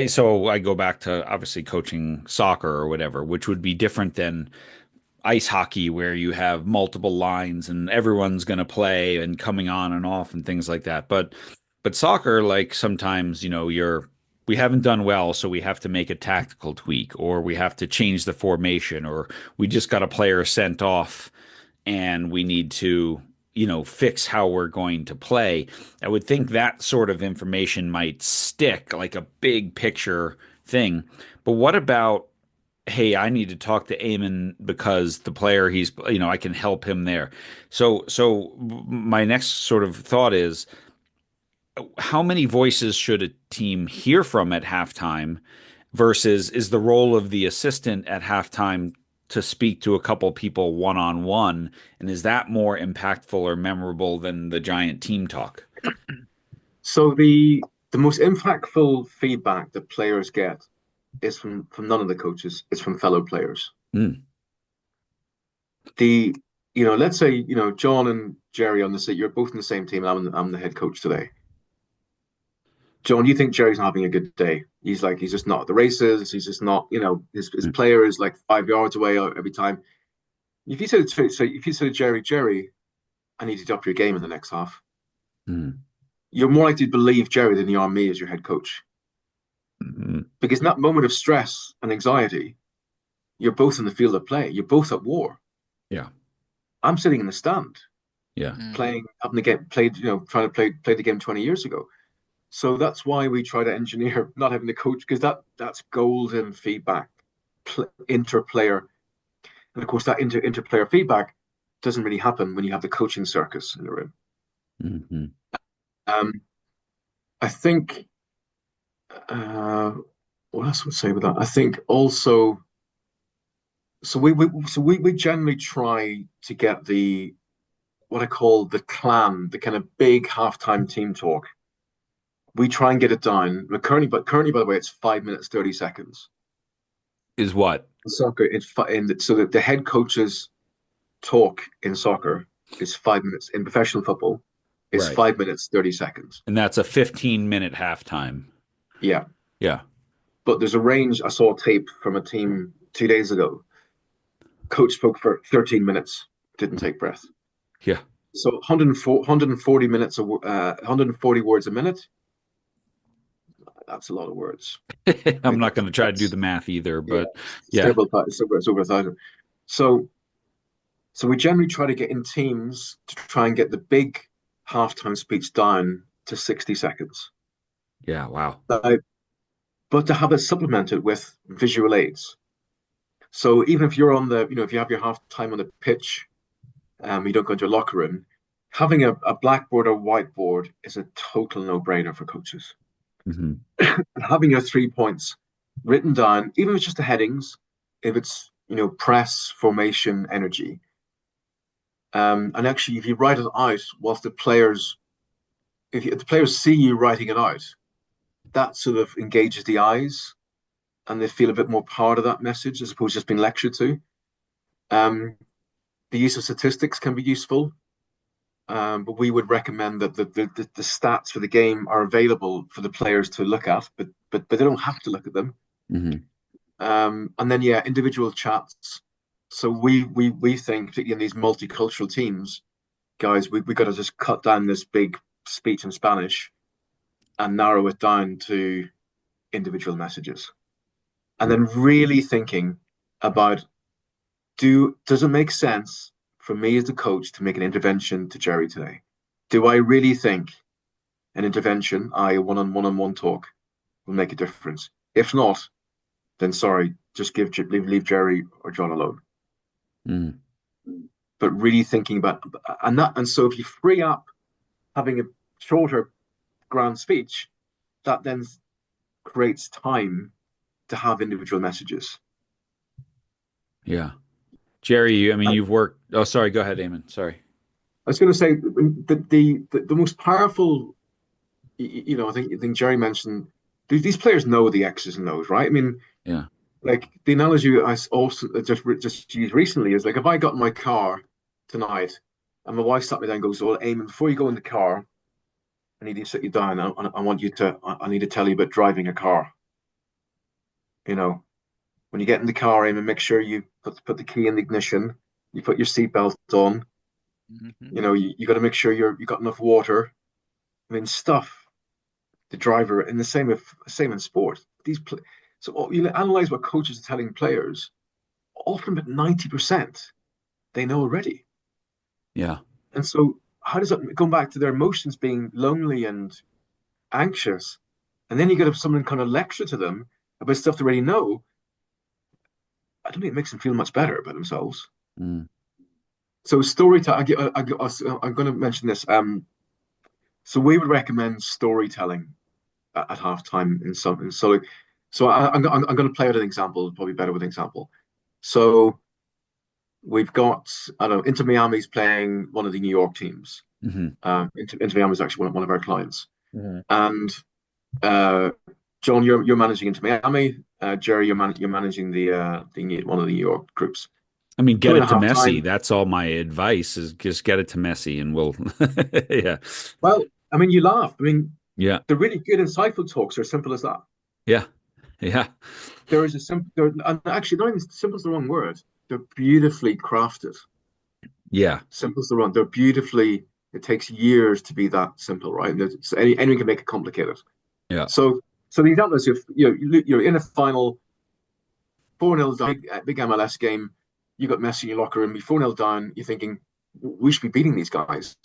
so I go back to obviously coaching soccer or whatever, which would be different than ice hockey where you have multiple lines and everyone's going to play and coming on and off and things like that. But soccer, like sometimes, we haven't done well, so we have to make a tactical tweak or we have to change the formation or we just got a player sent off and we need to, fix how we're going to play. I would think that sort of information might stick like a big picture thing. But what about, hey, I need to talk to Eamon because the player I can help him there. So my next sort of thought is how many voices should a team hear from at halftime versus is the role of the assistant at halftime to speak to a couple people one on one? And is that more impactful or memorable than the giant team talk? So the most impactful feedback that players get is from none of the coaches. It's from fellow players. Mm, The let's say John and Jerry on the seat. You're both in the same team. I'm the head coach today. John, you think Jerry's not having a good day? He's just not at the races. He's just not. His mm, player is like 5 yards away every time. If you said Jerry, I need to up your game in the next half. mm, You're more likely to believe Jerry than you are me as your head coach. mm, Because in that moment of stress and anxiety, you're both in the field of play. You're both at war. Yeah. I'm sitting in the stand Yeah. Hmm. playing, having the game played, trying to play the game 20 years ago. So that's why we try to engineer not having the coach, because that's golden feedback, interplayer, and of course that interplayer feedback doesn't really happen when you have the coaching circus in the room. Hmm. Um, I think uh, what else would I say with that? I think also, we generally try to get the what I call the clan, the kind of big halftime team talk. We try and get it down. Currently, by the way, it's 5 minutes 30 seconds. Is what? In soccer, so that the head coaches talk in soccer is 5 minutes. In professional football, it's Right. 5 minutes 30 seconds. And that's a 15-minute halftime. Yeah, Yeah. but there's a range. I saw a tape from a team 2 days ago. Coach spoke for 13 minutes, didn't take breath. Yeah. So 140 minutes, 140 words a minute. That's a lot of words. I I'm think not going to try to do the math either, yeah, but it's yeah. several it's over 1,000. So we generally try to get in teams to try and get the big halftime speech down to 60 seconds. Yeah. Wow. Now, but to have it supplemented with visual aids. So even if you're on if you have your halftime on the pitch, you don't go into a locker room, having a blackboard or whiteboard is a total no-brainer for coaches. Hmm. And having your 3 points written down, even if it's just the headings, if it's press, formation, energy, and actually if you write it out whilst if the players see you writing it out, that sort of engages the eyes and they feel a bit more part of that message as opposed to just being lectured to. Um, the use of statistics can be useful, but we would recommend that the stats for the game are available for the players to look at, but they don't have to look at them. Hmm. And then yeah, individual chats. So we think, particularly in these multicultural teams, guys, we got to just cut down this big speech in Spanish and narrow it down to individual messages. And then really thinking about does it make sense for me as the coach to make an intervention to Jerry today? Do I really think an intervention, I one-on-one talk, will make a difference? If not, then sorry, just leave Jerry or John alone. Mm. But really thinking about and so if you free up having a shorter grand speech, that then creates time to have individual messages. Yeah. Jerry, I mean, I, you've worked. Oh, sorry. Go ahead, Eamon. Sorry. I was going to say the most powerful, I think Jerry mentioned these players know the X's and O's, right? I mean, Yeah. like the analogy I also just used recently is like if I got in my car tonight and my wife sat me down and goes, "Well, Eamon, before you go in the car, I need to sit you down. I want you to. I need to tell you about driving a car. You know, when you get in the car, Eamon, make sure you put the key in the ignition. You put your seatbelt on. Hmm. You got to make sure you got enough water. I mean, stuff the driver, and the same in sport. So you analyze what coaches are telling players. Often, about 90% they know already. Yeah. And so, how does that go back to their emotions being lonely and anxious? And then you get someone kind of lecture to them about stuff they already know. I don't think it makes them feel much better about themselves. Mm. So storytelling, I'm going to mention this. So we would recommend storytelling at halftime in something. So I'm going to play out an example, probably better with an example. So we've got, I don't know, Inter Miami's playing one of the New York teams. Hmm. Inter Miami is actually one of our clients. Hmm. And uh, John, you're managing Inter Miami. Jerry, you're managing the one of the New York groups. I mean, get Coming it at to Messi. halftime. That's all my advice is just get it to Messi and we'll, yeah. Well, I mean, you laugh. I mean, Yeah. the really good, insightful talks are as simple as that. Yeah. Yeah. There is a simple, and actually, not even simple is the wrong word. They're beautifully crafted. Yeah. Simple is the wrong. They're beautifully. It takes years to be that simple, right? And so anyone can make it complicated. Yeah. So, the example is you're in a final 4-0 big MLS game. You got Messi in your locker room, you're 4-0 down, you're thinking, we should be beating these guys.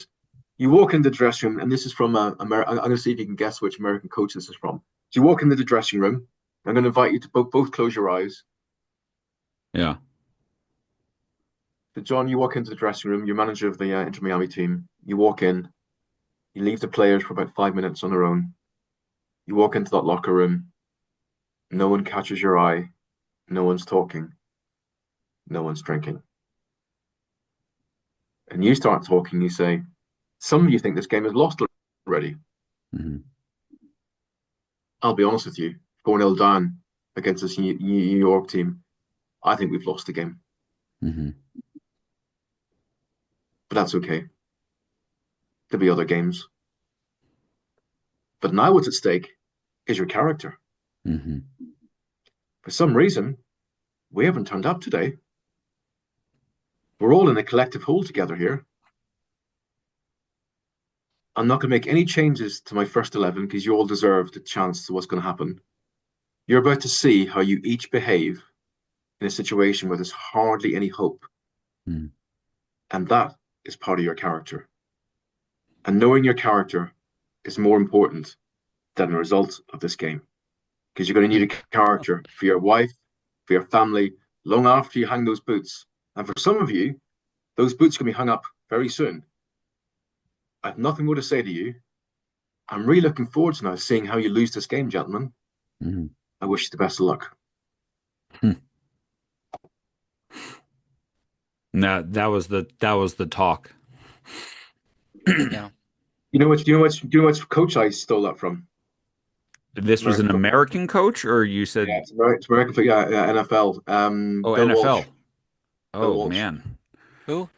You walk into the dressing room, and this is from I'm going to see if you can guess which American coach this is from. So you walk into the dressing room. I'm going to invite you to both close your eyes. Yeah. So, John, you walk into the dressing room, you're manager of the Inter Miami team. You walk in, you leave the players for about 5 minutes on their own. You walk into that locker room, no one catches your eye, no one's talking, no one's drinking. And you start talking, you say, some of you think this game is lost already. Hmm. I'll be honest with you, 4-0 down against this New York team. I think we've lost the game, Hmm. but that's okay. There'll be other games. But now what's at stake is your character. Hmm. For some reason, we haven't turned up today. We're all in a collective hole together here. I'm not going to make any changes to my first 11 because you all deserve the chance to what's going to happen. You're about to see how you each behave in a situation where there's hardly any hope. Hmm. And that is part of your character. And knowing your character is more important than the result of this game because you're going to need a character for your wife, for your family, long after you hang those boots. And for some of you, those boots can be hung up very soon. I have nothing more to say to you. I'm really looking forward to now seeing how you lose this game, gentlemen. Hmm. I wish you the best of luck. No, that was the talk. Yeah. Do you know which coach I stole that from? This was American an football. American coach, or you Yeah, said, it's American. Yeah, NFL. oh, Bill Walsh. NFL? Bill Oh Walsh. man, Who?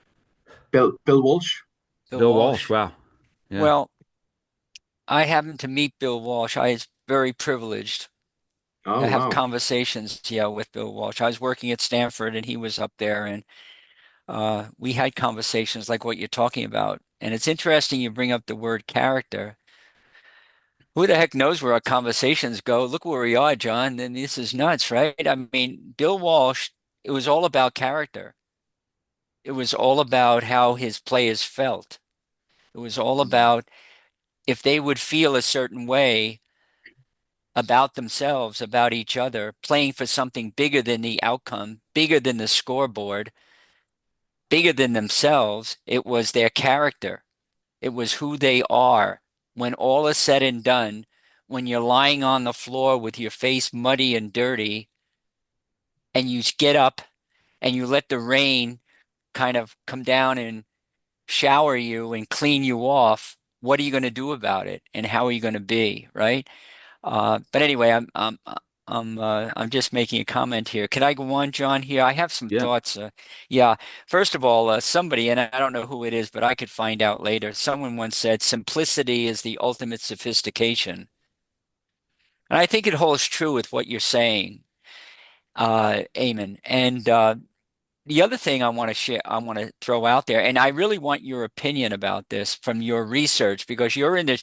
Bill Walsh. Bill Bill Walsh. Walsh. Wow. Yeah. Well, I happened to meet Bill Walsh. I was very privileged Oh to have wow. conversations, yeah, with Bill Walsh. I was working at Stanford and he was up there and we had conversations like what you're talking about. And it's interesting you bring up the word character. Who the heck knows where our conversations go? Look where we are, John. And this is nuts, right? I mean, Bill Walsh, it was all about character. It was all about how his players felt. It was all about if they would feel a certain way about themselves, about each other, playing for something bigger than the outcome, bigger than the scoreboard, bigger than themselves. It was their character. It was who they are. When all is said and done, when you're lying on the floor with your face muddy and dirty, and you get up and you let the rain kind of come down and shower you and clean you off, what are you going to do about it? And how are you going to be, right? But anyway, I'm just making a comment here. Can I go on, John? Here, I have some Yeah. thoughts. Yeah, first of all, somebody, and I don't know who it is, but I could find out later. Someone once said, "Simplicity is the ultimate sophistication," and I think it holds true with what you're saying, Eamon. And the other thing I want to share, I want to throw out there, and I really want your opinion about this from your research because you're in the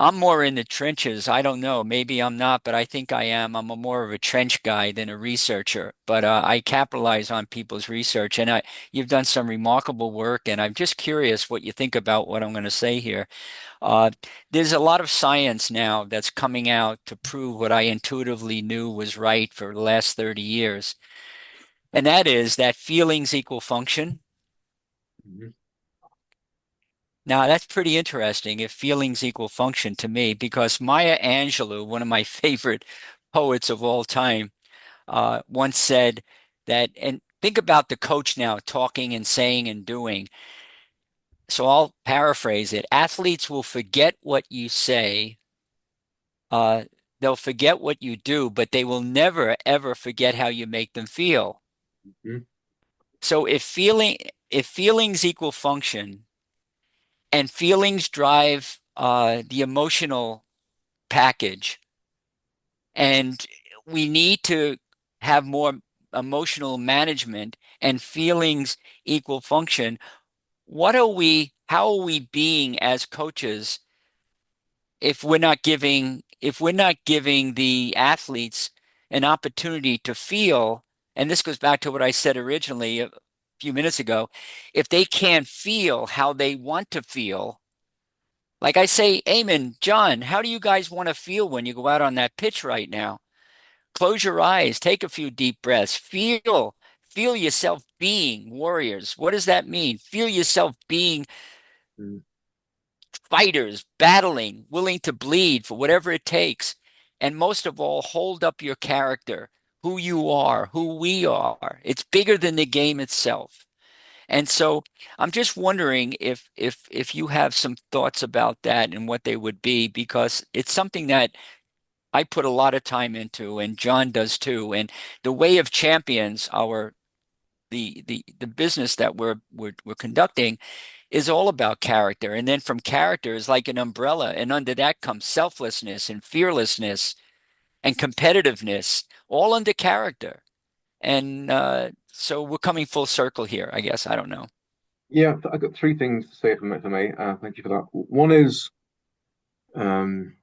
I'm more in the trenches. I don't know. Maybe I'm not, but I think I am. I'm a more of a trench guy than a researcher. But I capitalize on people's research, and you've done some remarkable work. And I'm just curious what you think about what I'm going to say here. Uh, there's a lot of science now that's coming out to prove what I intuitively knew was right for the last 30 years, and that is that feelings equal function. Mhm. Now, that's pretty interesting if feelings equal function to me, because Maya Angelou, one of my favorite poets of all time, once said that, and think about the coach now talking and saying and doing. So I'll paraphrase it. Athletes will forget what you say, uh, they'll forget what you do, but they will never, ever forget how you make them feel. Mhm. So if feelings equal function, and feelings drive the emotional package. And we need to have more emotional management and feelings equal function. How are we being as coaches if we're not giving the athletes an opportunity to feel and this goes back to what I said originally a few minutes ago, if they can't feel how they want to feel, like I say, Eamon, John, how do you guys want to feel when you go out on that pitch right now? Close your eyes, take a few deep breaths, feel yourself being warriors. What does that mean? Feel yourself being Mm. fighters, battling, willing to bleed for whatever it takes. And most of all, hold up your character, who you are, who we are. It's bigger than the game itself. And so I'm just wondering if you have some thoughts about that and what they would be, because it's something that I put a lot of time into, and John does too. And the Way of Champions, our the business that we're conducting is all about character. And then from character is like an umbrella, and under that comes selflessness and fearlessness and competitiveness, all under character. And so we're coming full circle here, I guess. I don't know. Yeah, I've got three things to say from it for me. Thank you for that. Um,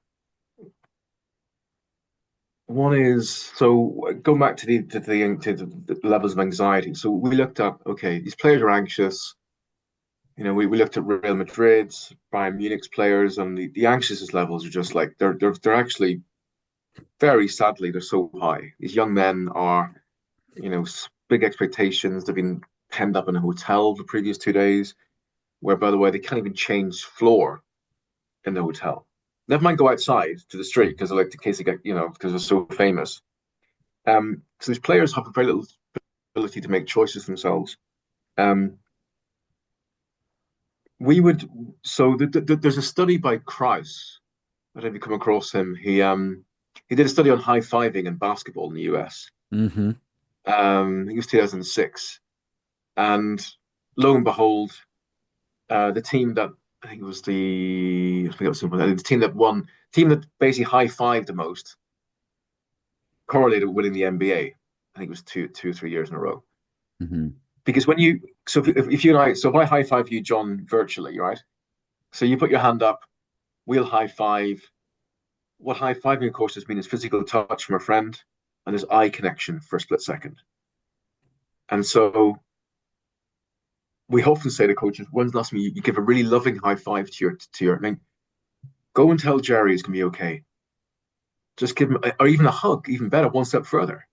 one is so going back to the levels of anxiety. So we looked at, okay, these players are anxious. We looked at Real Madrid's, Bayern Munich's players, and the anxiousness levels are just like they're actually very sadly they're so high. These young men are, big expectations. They've been penned up in a hotel the previous 2 days, where by the way they can't even change floor in the hotel. Never mind go outside to the street because like the case they get, because they're so famous. So these players have very little ability to make choices themselves. Um, we would there's a study by Krause. I don't know if you come across him. He did a study on high fiving in basketball in the US. Mm-hmm. I think it was 2006, and lo and behold, the team that I think it was I forget what the team that won, team that basically high fived the most, correlated with winning the NBA. I think it was 2 or 3 years in a row. Mm-hmm. Because when you, so if you and I, so if I high five you, John, virtually, right? So you put your hand up, we'll high five. What high fiving, of course, has been is physical touch from a friend, and there's eye connection for a split second. And so we often say to coaches, when's the last time you give a really loving high five I mean, go and tell Jerry it's gonna be okay. Just give him, or even a hug, even better, one step further.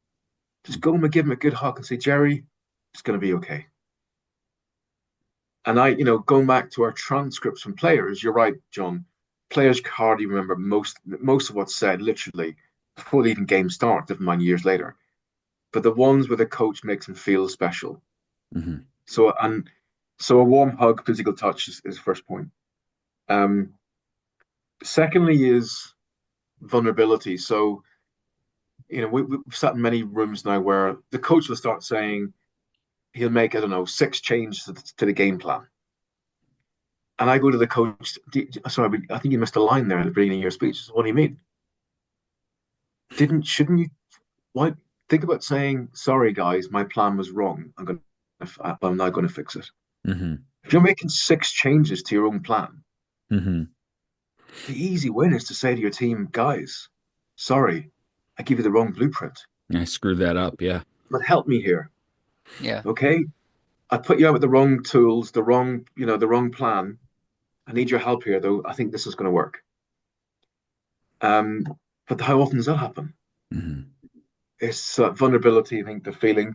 Just go and give him a good hug and say, Jerry, it's gonna be okay. And going back to our transcripts from players, you're right, John. Players hardly remember most of what's said, literally, before the even game start, never mind years later. But the ones where the coach makes them feel special. Mm-hmm. So a warm hug, physical touch is first point. Um, Secondly is vulnerability. So, we've sat in many rooms now where the coach will start saying he'll make, I don't know, 6 changes to the game plan. And I go to the coach, sorry, I think you missed a line there at the beginning of your speech. What do you mean? Shouldn't you, why, think about saying, sorry, guys, my plan was wrong. I'm now going to fix it. Mm-hmm. If you're making 6 changes to your own plan, Mm-hmm. the easy win is to say to your team, guys, sorry, I give you the wrong blueprint, I screwed that up. Yeah. but help me here. Yeah. Okay. I put you out with the wrong tools, the wrong plan. I need your help here, though. I think this is going to work. Um, but how often does that happen? Mm-hmm. It's vulnerability, I think, the feeling.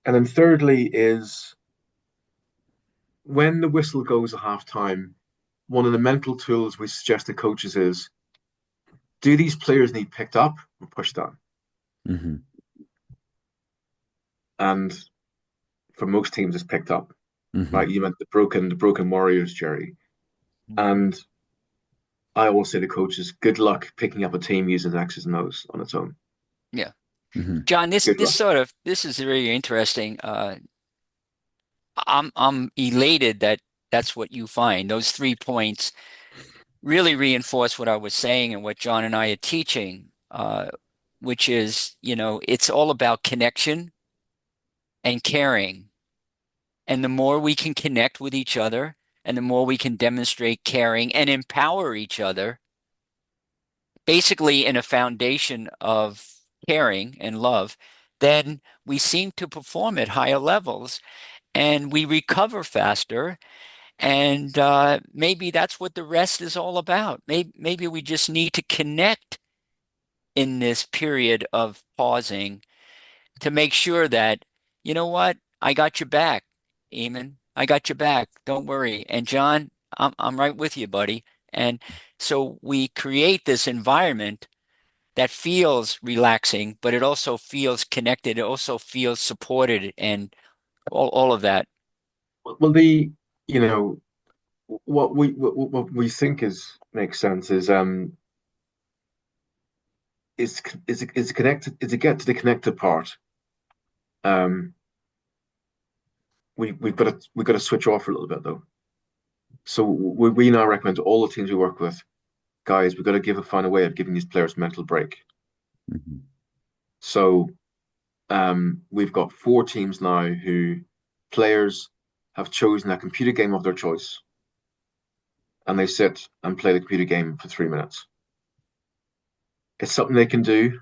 And then thirdly is when the whistle goes at halftime, one of the mental tools we suggest to coaches is, do these players need picked up or pushed down? Mm-hmm. And for most teams, it's picked up. Mm-hmm. Right? You meant the broken Warriors, Jerry. And I always say to coaches, good luck picking up a team using X's and O's on its own. Yeah. Mm-hmm. John, Good luck. this is very interesting. I'm elated that that's what you find. Those 3 points really reinforce what I was saying and what John and I are teaching, which is, it's all about connection and caring. And the more we can connect with each other and the more we can demonstrate caring and empower each other, basically in a foundation of caring and love, then we seem to perform at higher levels and we recover faster. And maybe that's what the rest is all about. Maybe we just need to connect in this period of pausing to make sure that, you know what, I got your back, Eamon. I got your back. Don't worry. And John, I'm right with you, buddy. And so we create this environment that feels relaxing, but it also feels connected. It also feels supported and all of that. Well, you know, what we think is makes sense is connected is to get to the connected part. Um, we've got to switch off a little bit though. So we now recommend to all the teams we work with, guys, we've got to find a way of giving these players mental break. Mhm. So we've got 4 teams now who players have chosen a computer game of their choice, and they sit and play the computer game for 3 minutes. It's something they can do,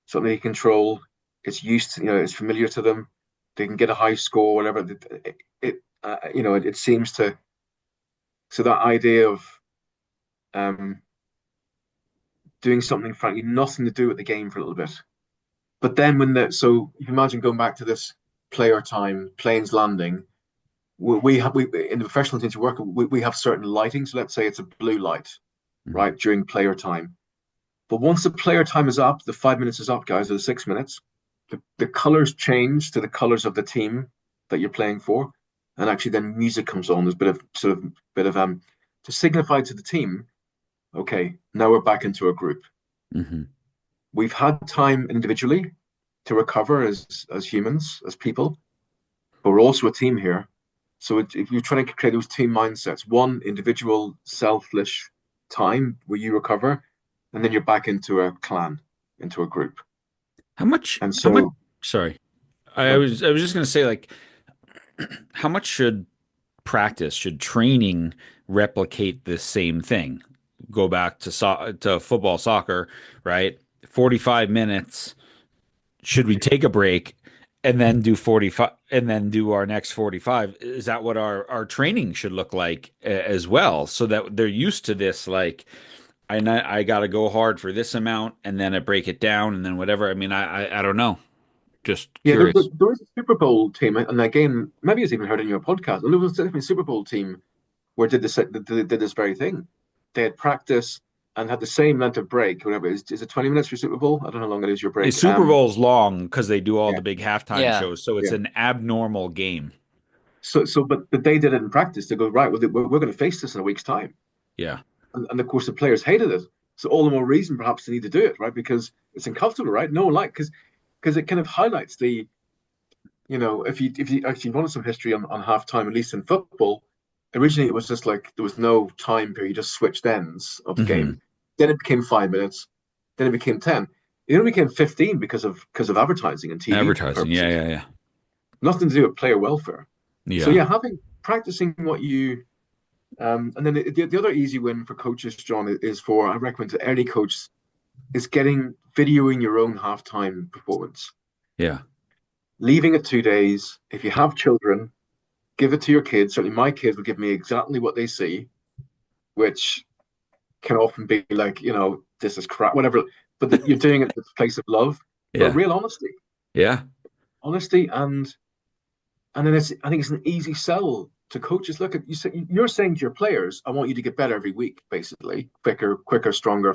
something they control. It's used to, it's familiar to them. They can get a high score, whatever. It seems to. So that idea of um, doing something, frankly, nothing to do with the game for a little bit. But then so you can imagine going back to this player time, planes landing. We have in the professional teams we work, we have certain lighting. So let's say it's a blue light, Mhm. right, during player time. But once the player time is up, the 5 minutes is up, guys, or the 6 minutes, the colors change to the colors of the team that you're playing for. And actually then music comes on. There's a bit of to signify to the team, okay, now we're back into a group. Mhm. We've had time individually to recover as humans, as people, but we're also a team here. So if you're trying to create those team mindsets, one individual selfish time where you recover, and then you're back into a clan, into a group. How much, And how much, so, sorry. so I was just gonna say like how much should training replicate the same thing? Go back to to football, soccer, right? 45 minutes. Should we take a break and then do 45 and then do our next 45? Is that what our training should look like as well? So that they're used to this, like, I got to go hard for this amount and then I break it down and then whatever. I mean, I don't know. Just yeah, curious. there was a Super Bowl team, and again, maybe it's even heard in your podcast. And there was definitely a Super Bowl team where did this very thing. They had practice and had the same length of break, whatever it is it 20 minutes for Super Bowl? I don't know how long it is your A break. Super Bowl's long because they do all Yeah, the big halftime Yeah. shows, so it's yeah. an abnormal game. But they did it in practice. They go, right, well, we're going to face this in a week's time. Yeah. And of course, the players hated it. So all the more reason perhaps to need to do it, right? Because it's uncomfortable, right? No one like because it kind of highlights if you actually wanted some history on halftime, at least in football, originally it was just like there was no time period, you just switched ends of the Hmm. game. Then it became 5 minutes, then it became 10. It only became 15 because of advertising and TV Advertising. Yeah, purposes. yeah, yeah. Nothing to do with player welfare. So Yeah. yeah, having practicing what you and then the other easy win for coaches, John, is for I recommend to any coach is getting videoing your own halftime performance. Yeah. Leaving it 2 days. If you have children, give it to your kids. Certainly, my kids will give me exactly what they see, which can often be like, this is crap, whatever. But you're doing it with a place of love, but Yeah. real honesty, Yeah. honesty, and then I think it's an easy sell to coaches. Look at you're saying to your players, I want you to get better every week, basically, quicker, stronger.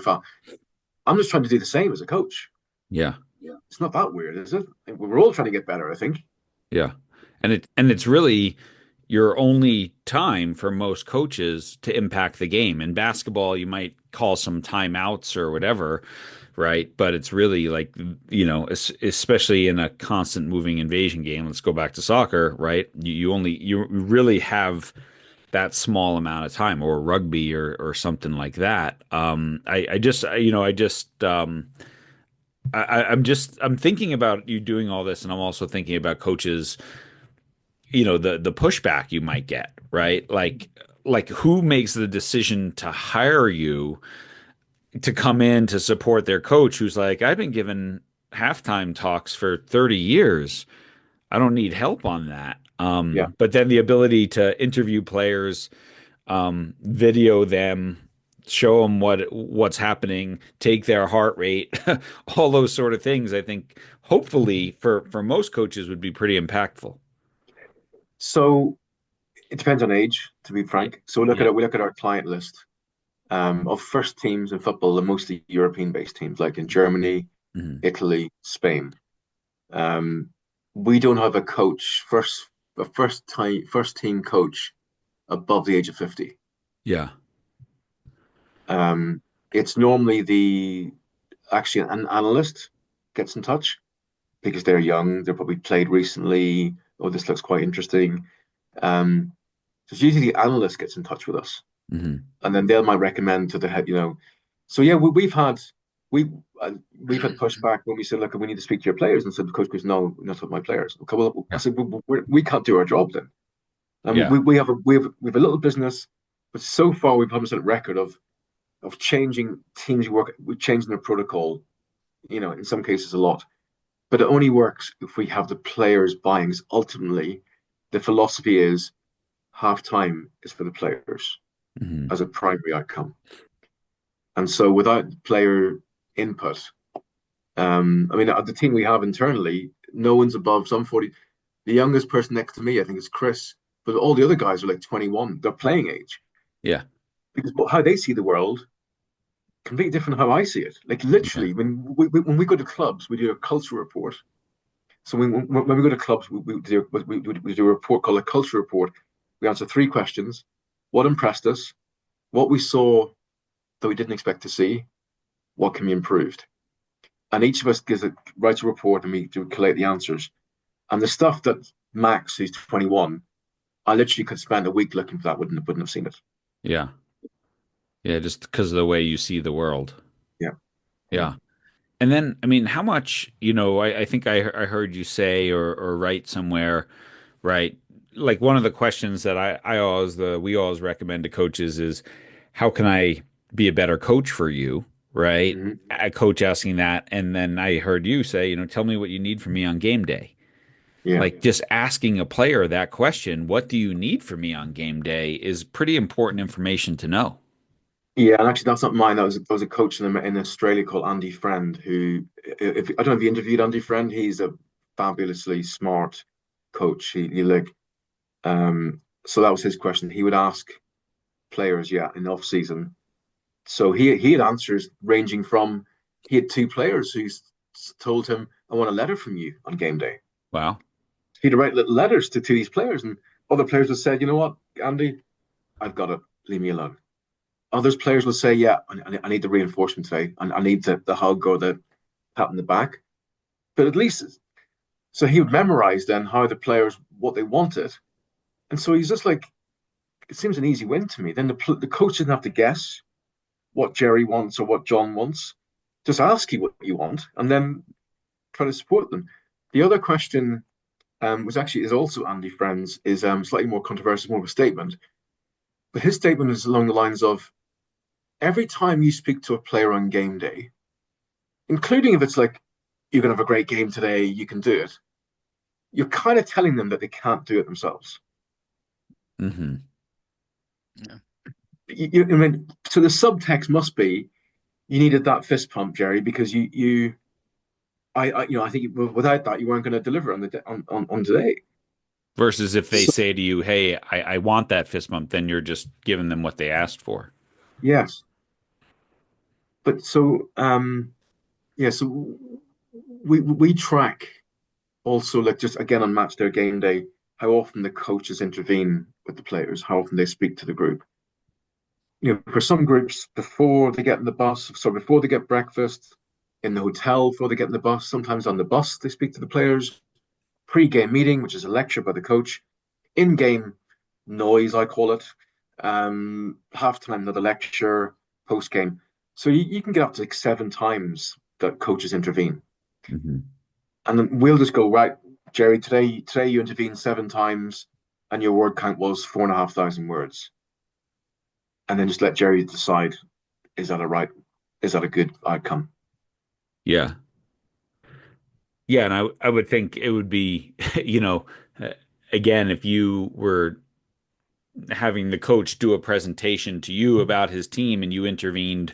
I'm just trying to do the same as a coach. Yeah. Yeah, it's not that weird, is it? We're all trying to get better, I think. Yeah. And it's really your only time for most coaches to impact the game. In basketball, you might call some timeouts or whatever, right? But it's really like, especially in a constant moving invasion game. Let's go back to soccer, right? You really have that small amount of time, or rugby or something like that. I just, I just, I'm thinking about you doing all this, and I'm also thinking about coaches, the pushback you might get, right? Like who makes the decision to hire you to come in to support their coach who's like, I've been given halftime talks for 30 years. I don't need help on that. Yeah. But then the ability to interview players, video them, show them what's happening, take their heart rate, all those sort of things, I think hopefully for most coaches would be pretty impactful. So it depends on age, to be Yeah. frank. So Yeah. we look at our client list of first teams in football, and mostly European-based teams, like in Germany, Mhm. Italy, Spain. Um, we don't have a coach, first team coach above the age of 50. Yeah. Um, it's normally the actually an analyst gets in touch because they're young, they're probably played recently, or this looks quite interesting. Um, so it's usually the analyst gets in touch with us, Hmm. and then they might recommend to the head, So yeah, we we've had pushback when we said, look, we need to speak to your players, and said the coach goes, no, not with my players. Okay, well, I Yeah. said, we can't do our job then. And Yeah. we have a little business, but so far we've almost had a record of changing teams work, changing their protocol, in some cases a lot. But it only works if we have the players buying. 'Cause ultimately, the philosophy is halftime is for the players Hmm. as a primary outcome. And so without player input, I mean, the team we have internally, no one's above some 40. The youngest person next to me, I think, is Chris, but all the other guys are like 21. They're playing age Yeah. because how they see the world completely different how I see it. Like Yeah. literally, when we go to clubs, we do a culture report. So when we go to clubs, we do a report called a culture report. We answer three questions: what impressed us, what we saw that we didn't expect to see, what can be improved. And each of us writes a report, and we do collate the answers. And the stuff that Max, who's 21, I literally could spend a week looking for that, wouldn't have seen it. Yeah. Yeah. Just because of the way you see the world. Yeah, yeah. Yeah. And then, I mean, how much, I think I heard you say or write somewhere, right? Like one of the questions that we always recommend to coaches is, how can I be a better coach for you? Right? Mhm. A coach asking that. And then I heard you say, tell me what you need from me on game day. Yeah. Like just asking a player that question, what do you need from me on game day, is pretty important information to know. Yeah, and actually, that's not mine. That was a coach in Australia called Andy Friend, who, if I don't know if you interviewed Andy Friend, he's a fabulously smart coach. So that was his question. He would ask players, yeah, in off season. So he had answers ranging from he had two players who told him, "I want a letter from you on game day." Wow. He'd write little letters to these players, and other players would say, "You know what, Andy, I've got it. Leave me alone." Others players will say, "Yeah, I need the reinforcement today. I need the hug or the pat on the back." But at least, so he would memorize then how the players what they wanted, and so he's just like, it seems an easy win to me. Then the coach doesn't have to guess what Jerry wants or what John wants. Just ask you what you want, and then try to support them. The other question, which actually is also Andy Friends, is slightly more controversial, more of a statement. But his statement is along the lines of, every time you speak to a player on game day, including if it's like, you're going to have a great game today, you can do it, you're kind of telling them that they can't do it themselves. Hmm. Yeah. I mean, so the subtext must be, you needed that fist pump, Jerry, because I think without that, you weren't going to deliver on today. Versus if they So, say to you, hey, I want that fist bump, then you're just giving them what they asked for. yes, but yeah, so we track also, like, just again on match their game day, how often the coaches intervene with the players, how often they speak to the group. For some groups, before they get in the bus, so before they get breakfast, in the hotel, before they get in the bus, sometimes on the bus, they speak to the players. Pre-game meeting, which is a lecture by the coach. In-game noise, I call it. Halftime, another lecture. Post-game. So you can get up to like 7 times that coaches intervene. Hmm. And then we'll just go, right, Jerry, today you intervened 7 times and your word count was 4,500 words. And then just let Jerry decide, is that a good outcome? Yeah. Yeah, and I would think it would be, you know, uh, again, if you were having the coach do a presentation to you about his team and you intervened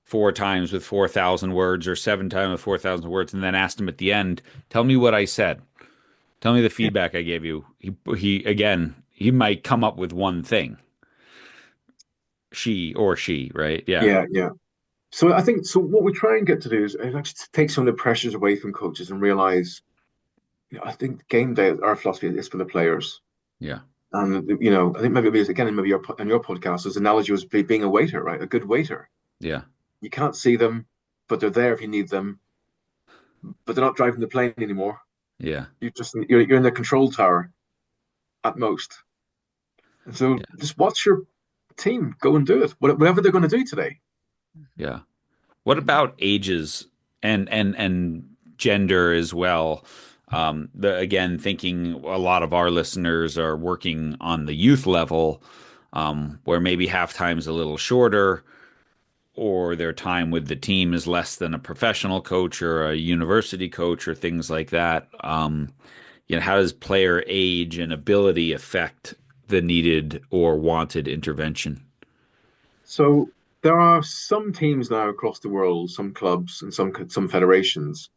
four times with 4,000 words or seven times with 4,000 words and then asked him at the end, tell me what I said. Tell me the feedback I gave you. He again, he might come up with one thing. She, right? Yeah. Yeah, yeah. So I think so. What we try and get to do is actually to take some of the pressures away from coaches and realize, I think game day, our philosophy is for the players. Yeah. And I think maybe it was, again, maybe on your podcast, his analogy was being a waiter, right? A good waiter. Yeah. You can't see them, but they're there if you need them. But they're not driving the plane anymore. Yeah. You're in the control tower at most. And so Yeah. just watch your team go and do it, whatever they're going to do today. Yeah. What about ages and gender as well? Again, thinking a lot of our listeners are working on the youth level, where maybe halftime's a little shorter, or their time with the team is less than a professional coach or a university coach or things like that. How does player age and ability affect the needed or wanted intervention? So there are some teams now across the world, some clubs and some federations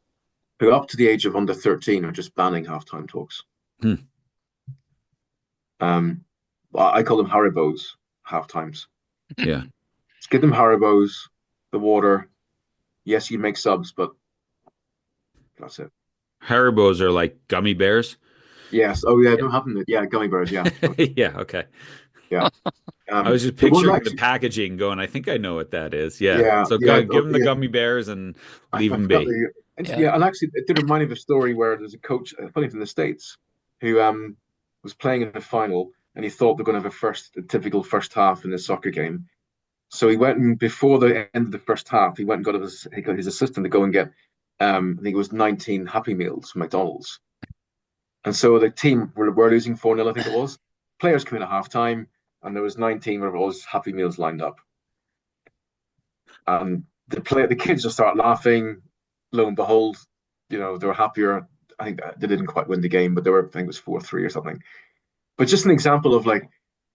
who up to the age of under 13 are just banning halftime talks. Hmm. Um, I call them Haribos half times. Yeah. Just give them Haribos, the water. Yes, you make subs, but that's it. Haribos are like gummy bears. Yes. Oh yeah, Yeah. don't have them. Yeah, gummy bears. Yeah, Yeah. Okay. yeah. I was just The one picturing the actually. packaging going, I think I know what that is. Yeah. Yeah, So yeah, give them the yeah. gummy bears and leave I them forgot be. that you. Yeah. Yeah, and actually, it did remind me of a story where there's a coach, funny from the States, who was playing in the final, and he thought they're going to have a typical first half in a soccer game. So he went and before the end of the first half, he went and he got his assistant to go and get, I think it was 19 Happy Meals from McDonald's. And so the team were losing 4-0, I think it was. Players came in at halftime, and there was 19 where it was Happy Meals lined up. And the kids just start laughing. Lo and behold, they were happier. I think they didn't quite win the game, but I think it was 4-3 or something. But just an example of like,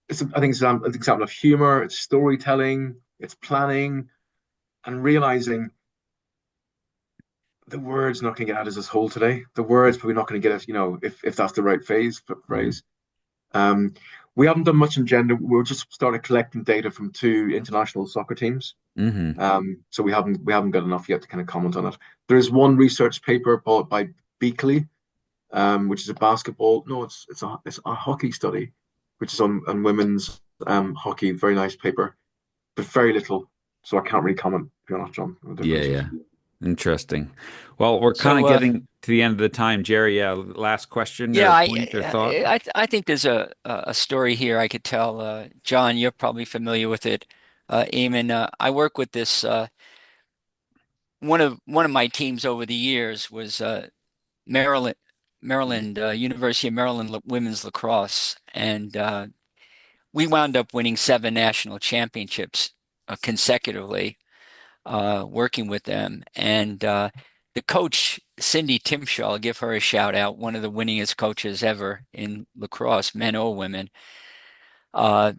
I think it's an example of humor, it's storytelling, it's planning, and realizing the word's not going to get out as this whole today. The word's probably not going to get us, if that's the right Mhm. phrase. Um, we haven't done much in gender. We've just started collecting data from two international soccer teams. Hmm. So we haven't got enough yet to kind of comment on it. There is one research paper by Beakley, which is a basketball. No, it's a hockey study, which is on women's hockey. Very nice paper, but very little. So I can't really comment. To be honest, John, on the Yeah, research. yeah. Interesting. Well, we're kind So, of getting to the end of the time, Jerry. Yeah, last question yeah, or point or thought? I think there's a story here I could tell. John, you're probably familiar with it. Eamon, I work with this. One of my teams over the years was Maryland, University of Maryland women's lacrosse, and we wound up winning seven national championships consecutively, working with them. And the coach, Cindy Timshaw, I'll give her a shout out, one of the winningest coaches ever in lacrosse, men or women. Uh,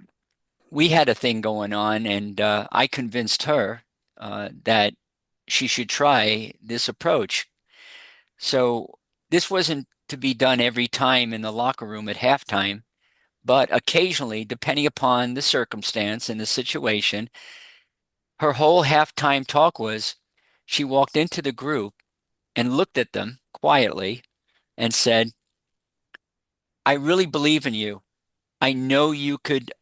we had a thing going on, and I convinced her that she should try this approach. So this wasn't to be done every time in the locker room at halftime, but occasionally, depending upon the circumstance and the situation, her whole halftime talk was she walked into the group and looked at them quietly and said, I really believe in you. I know you could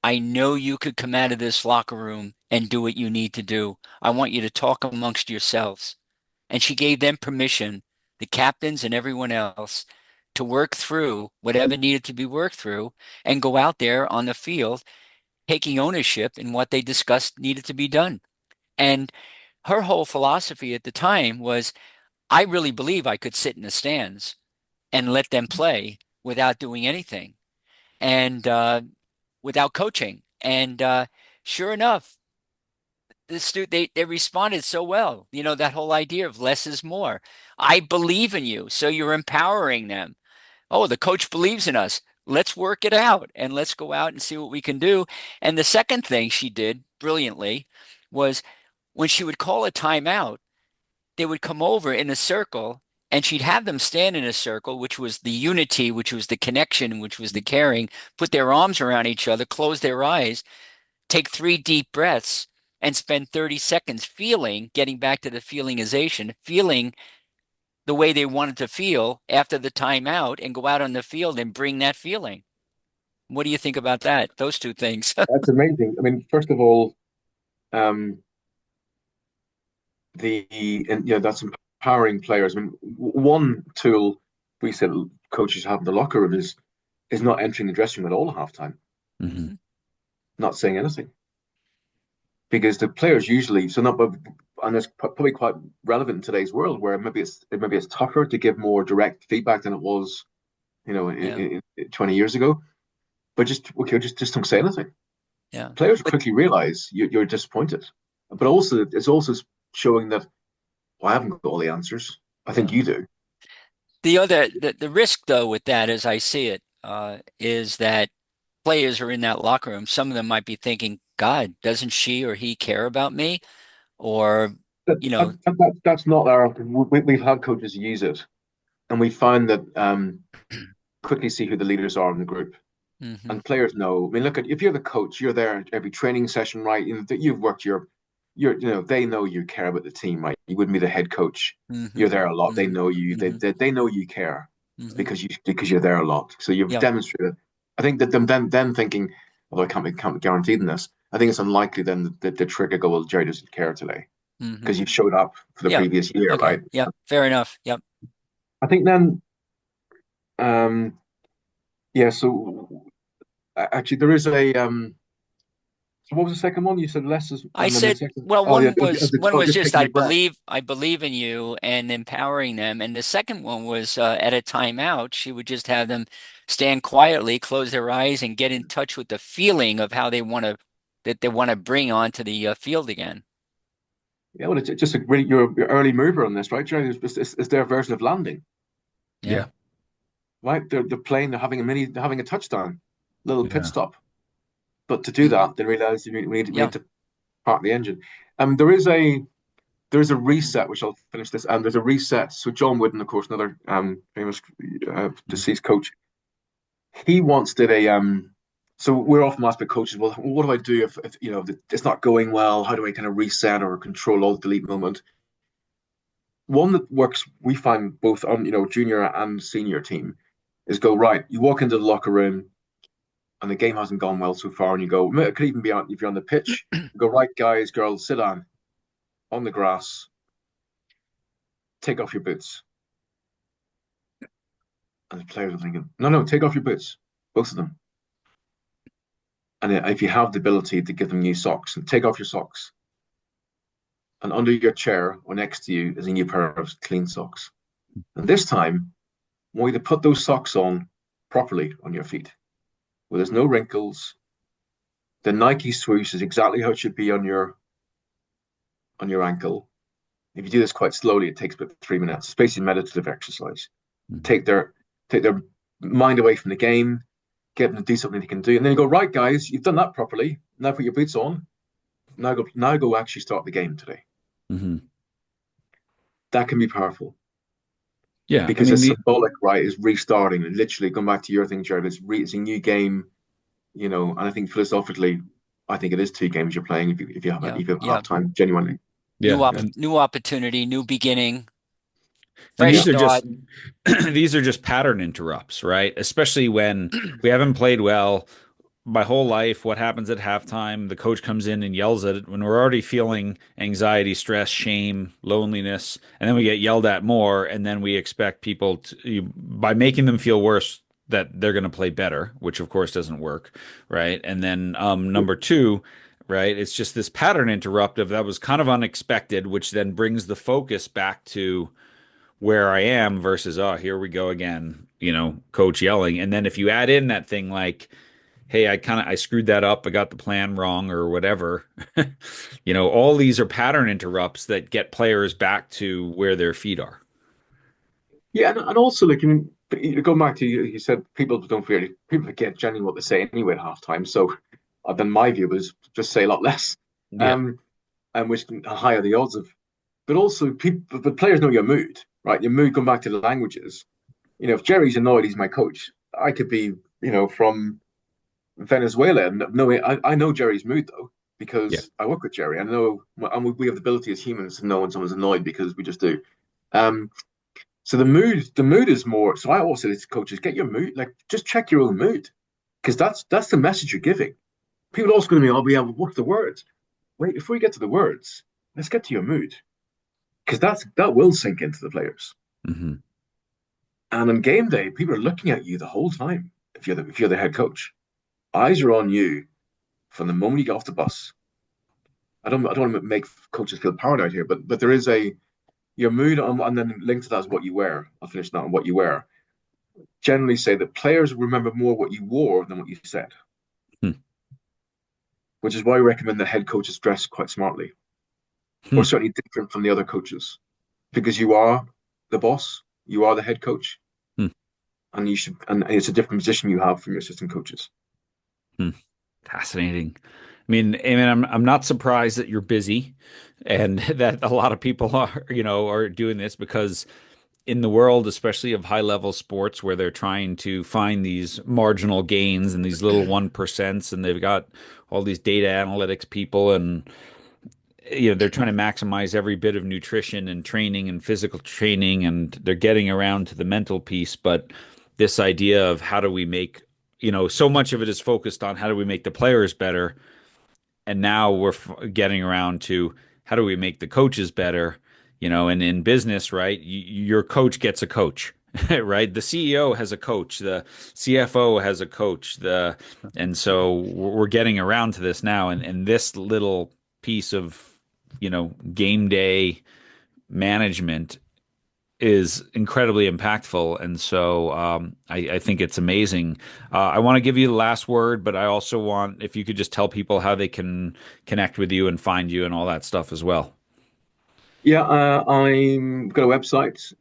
come out of this locker room and do what you need to do. I want you to talk amongst yourselves. And she gave them permission, the captains and everyone else, to work through whatever needed to be worked through and go out there on the field taking ownership in what they discussed needed to be done. And her whole philosophy at the time was, I really believe I could sit in the stands and let them play without doing anything and without coaching. And sure enough, they responded so well. That whole idea of less is more. I believe in you, so you're empowering them. Oh, the coach believes in us. Let's work it out and let's go out and see what we can do. And the second thing she did brilliantly was when she would call a timeout, they would come over in a circle and she'd have them stand in a circle, which was the unity, which was the connection, which was the caring, put their arms around each other, close their eyes, take 3 deep breaths, and spend 30 seconds feeling, getting back to the feelingization, feeling the way they wanted to feel after the timeout and go out on the field and bring that feeling. What do you think about that? Those two things. That's amazing. I mean, first of all, um, that's empowering players. I mean, one tool we said coaches have in the locker room is not entering the dressing room at all at halftime, Hmm. not saying anything, because the players usually so not, and it's probably quite relevant in today's world where maybe it's tougher to give more direct feedback than it was, Yeah, 20 years ago. But just okay, just don't say anything. yeah. Players But quickly realize you're disappointed, but also it's also showing that, well, I haven't got all the answers. I think yeah. you do. The risk though with that, as I see it, is that players are in that locker room. Some of them might be thinking, God, doesn't she or he care about me? Or, That, you that, know, that's not our. We've had coaches use it, and we find that quickly see who the leaders are in the group, hmm and players know. I mean, look at if you're the coach, you're there at every training session, right? You've worked they know you care about the team, right? You wouldn't be the head coach. hmm You're there a lot. They hmm know you. hmm They know you care hmm because you're there a lot. So you've Yep. demonstrated. I think that them thinking, although I can't be guaranteed in this, I think it's unlikely then that the trigger go, well, Jerry doesn't care today hmm because you've showed up for the Yeah. previous year, Okay. right? Yep. Fair enough. Yep. I think then, um, yeah. So actually, there is a. So what was the second one? You said less is, I and then the said, second. well, Oh yeah, one was just just taking I a breath. believe in you and empowering them, and the second one was at a timeout, she would just have them stand quietly, close their eyes, and get in touch with the feeling of how they want to bring onto the field again. Yeah, well, it's just a really your early mover on this, right, Jerry? It's their version of landing, Yeah. Yeah. right? They're playing, they're having a touchdown, little pit Yeah. stop. But to do hmm that, they realize we Yeah. need to park the engine. There is a reset, which I'll finish this. And there's a reset. So John Wooden, of course, another famous deceased coach, he once did a so we're often asked by coaches, well, what do I do if it's not going well? How do I kind of reset or control alt delete moment? One that works, we find both on junior and senior team, is go right. You walk into the locker room and the game hasn't gone well so far, and you go. It could even be on if you're on the pitch. You go right, guys, girls, sit down on the grass. Take off your boots. And the players are thinking, no, no, take off your boots, both of them. And if you have the ability to give them new socks, and take off your socks. And under your chair or next to you is a new pair of clean socks. And this time, I want you to put those socks on properly on your feet, where there's no wrinkles. The Nike swoosh is exactly how it should be on your ankle. If you do this quite slowly, it takes about 3 minutes. It's basically meditative exercise. Mhm. Take their mind away from the game, get them to do something they can do, and then you go, right, guys, you've done that properly. Now put your boots on. Now go actually start the game today. Mhm. That can be powerful Yeah. I because mean, it's the symbolic, right? Is restarting and literally going back to your thing, Jared. It's a new game, and I think philosophically, I think it is two games you're playing if you have Yeah. if you have Yeah. half time, genuinely. yeah, Yeah, New opportunity, new beginning, and fresh yeah, these are start. just these are just pattern interrupts, right? Especially when we haven't played well my whole life. What happens at halftime? The coach comes in and yells at it when we're already feeling anxiety, stress, shame, loneliness, and then we get yelled at more, and then we expect people by making them feel worse that they're going to play better, which of course doesn't work, right? And then number two, right? It's just this pattern interruptive that was kind of unexpected, which then brings the focus back to where I am versus, oh, here we go again, coach yelling. And then if you add in that thing like, hey, I screwed that up. I got the plan wrong or whatever. All these are pattern interrupts that get players back to where their feet are. Yeah, and also like going back to you said people don't really people forget generally what they say anyway at halftime. So then my view was just say a lot less, Yeah. um, and which can higher the odds of. But also people, but players know your mood, right? Your mood. Going back to the languages, if Jerry's annoyed, he's my coach. I could be, from Venezuela, and no, I know Jerry's mood though Yeah. because I work with Jerry. I know, and we have the ability as humans to know when someone's annoyed because we just do. Um, so the mood is more. So I also say to coaches, get your mood, like just check your own mood, because that's the message you're giving. People are also going to be, oh, yeah, what's the words? Wait, before we get to the words, let's get to your mood, because that will sink into the players. Hmm. And on game day, people are looking at you the whole time. If you're the head coach, eyes are on you from the moment you get off the bus. I don't want to make coaches feel paranoid here, but there is a your mood, and then linked to that is what you wear. I'll finish that on what you wear. Generally say that players remember more what you wore than what you said, Hmm. which is why we recommend that head coaches dress quite smartly, or Hmm. certainly different from the other coaches, because you are the boss, you are the head coach, Hmm. and and it's a different position you have from your assistant coaches. Hmm. Fascinating. I mean, I'm not surprised that you're busy and that a lot of people are doing this because in the world, especially of high level sports where they're trying to find these marginal gains and these little 1%, and they've got all these data analytics people and they're trying to maximize every bit of nutrition and training and physical training, and they're getting around to the mental piece. But this idea of how do we make, so much of it is focused on how do we make the players better, and now we're getting around to how do we make the coaches better, and in business, right, your coach gets a coach. Right, the CEO has a coach, the CFO has a coach, and so we're getting around to this now, and this little piece of game day management is incredibly impactful. And so I think it's amazing. I want to give you the last word, but I also want if you could just tell people how they can connect with you and find you and all that stuff as well. Yeah, I'm got a website,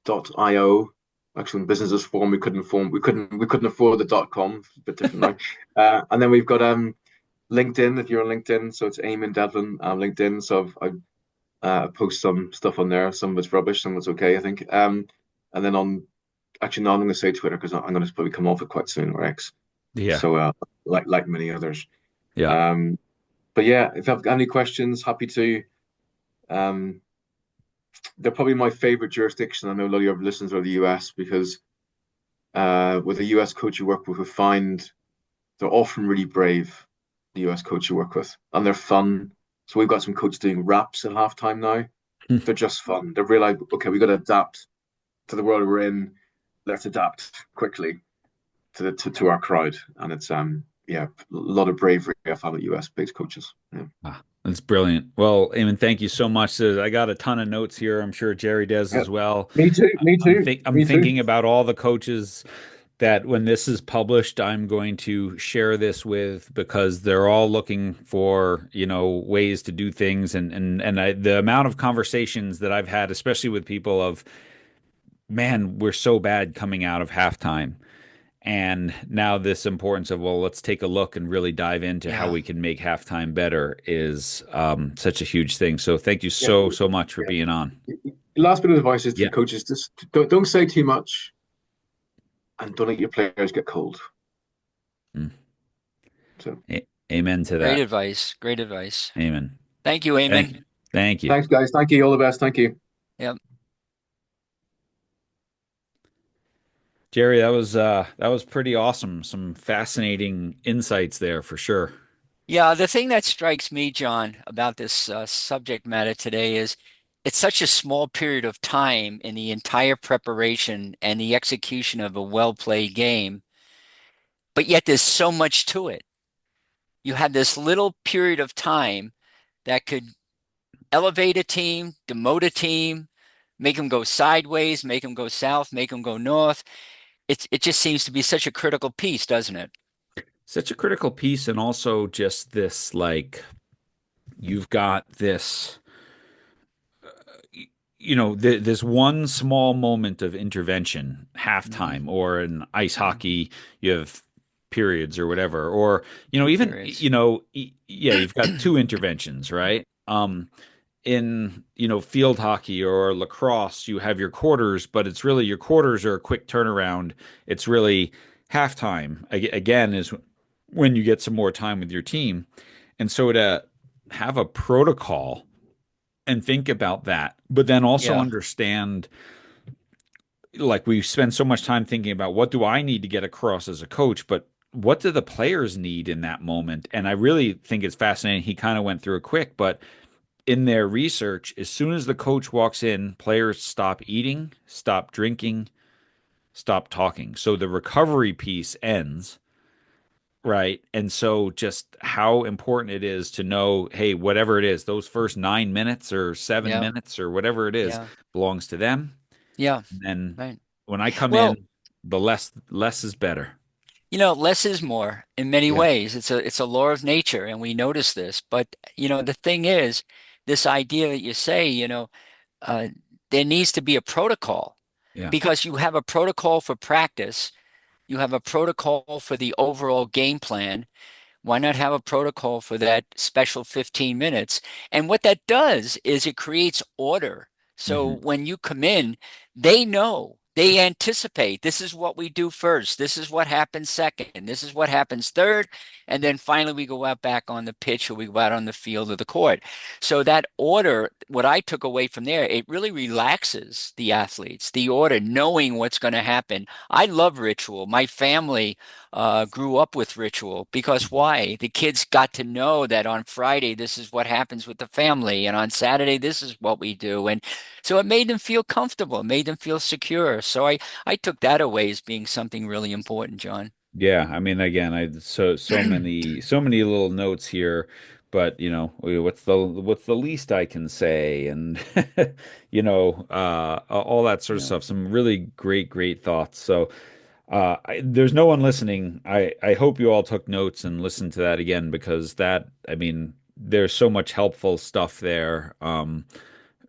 minute9.io. Actually, when businesses we couldn't afford the .com, a bit different now. And then we've got LinkedIn, if you're on LinkedIn, so it's Eamon Devlin on LinkedIn. So I post some stuff on there. Some of it's rubbish, some of it's okay, I think. And then actually, no, I'm going to say Twitter because I'm going to probably come off it quite soon, or X. Yeah. So like many others. Yeah. Um, but yeah, if you have any questions, happy to. Um, they're probably my favorite jurisdiction. I know a lot of your listeners are the US because with a US coach you work with, we find they're often really brave, the US coach you work with, and they're fun. So we've got some coaches doing raps at halftime now. They're just fun. They're really like, okay, we got to adapt to the world we're in. Let's adapt quickly to our crowd. And it's yeah, a lot of bravery I found with US based coaches. Yeah. That's brilliant. Well, Eamon, thank you so much. I got a ton of notes here. I'm sure Jerry does Yeah. as well. Me too. Me too. I'm Me too. thinking about all the coaches that when this is published, I'm going to share this with because they're all looking for, ways to do things the amount of conversations that I've had, especially with people of, man, we're so bad coming out of halftime. And now this importance of, well, let's take a look and really dive into how Yeah. we can make halftime better is such a huge thing. So thank you Yeah. so, so much for Yeah. being on. Last bit of advice is to Yeah. coaches: just don't say too much, and don't let your players get cold. Mm. So Amen to Great that. advice. Great advice. Amen. Thank you, Thank Eamon. you. Thank you. thanks, guys. Thank you. All the best. Thank you. Yep. Jerry, that was pretty awesome. Some fascinating insights there for sure. Yeah, the thing that strikes me, John, about this subject matter today is it's such a small period of time in the entire preparation and the execution of a well-played game, but yet there's so much to it. You have this little period of time that could elevate a team, demote a team, make them go sideways, make them go south, make them go north. it just seems to be such a critical piece, doesn't it? Such a critical piece, and also just this like you've got this this one small moment of intervention, Hmm. halftime, or in ice Yeah. hockey, you have periods or whatever, or Two even periods. yeah, you've got two interventions, right? In field hockey or lacrosse, you have your quarters, but it's really your quarters are a quick turnaround. It's really halftime again is when you get some more time with your team, and so to have a protocol and think about that, but then also Yeah. understand like we spend so much time thinking about what do I need to get across as a coach, but what do the players need in that moment? And I really think it's fascinating. He kind of went through it quick, but in their research, as soon as the coach walks in, players stop eating, stop drinking, stop talking. So the recovery piece ends, right? And so just how important it is to know, hey, whatever it is, those first 9 minutes or seven Yeah. minutes or whatever it is Yeah. belongs to them. Yeah. And then Right. when I come Well, in, the less is better. less is more in many Yeah. ways. It's a law of nature, and we notice this. But the thing is, this idea that you say, uh, there needs to be a protocol Yeah. because you have a protocol for practice, you have a protocol for the overall game plan. Why not have a protocol for that special 15 minutes? And what that does is it creates order. So Hmm. when you come in, they know, they anticipate this is what we do first. This is what happens second. This is what happens third. And then finally, we go out back on the pitch or we go out on the field of the court. So that order, what I took away from there, it really relaxes the athletes, the order, knowing what's going to happen. I love ritual. My family grew up with ritual because why? The kids got to know that on Friday, this is what happens with the family, and on Saturday, this is what we do. And so it made them feel comfortable, it made them feel secure. So I took that away as being something really important, John. Yeah, I mean, again, I so many little notes here, but what's the least I can say, and all that sort of Yeah, stuff. Some really great thoughts. So, there's no one listening. I hope you all took notes and listened to that again because I mean, there's so much helpful stuff there,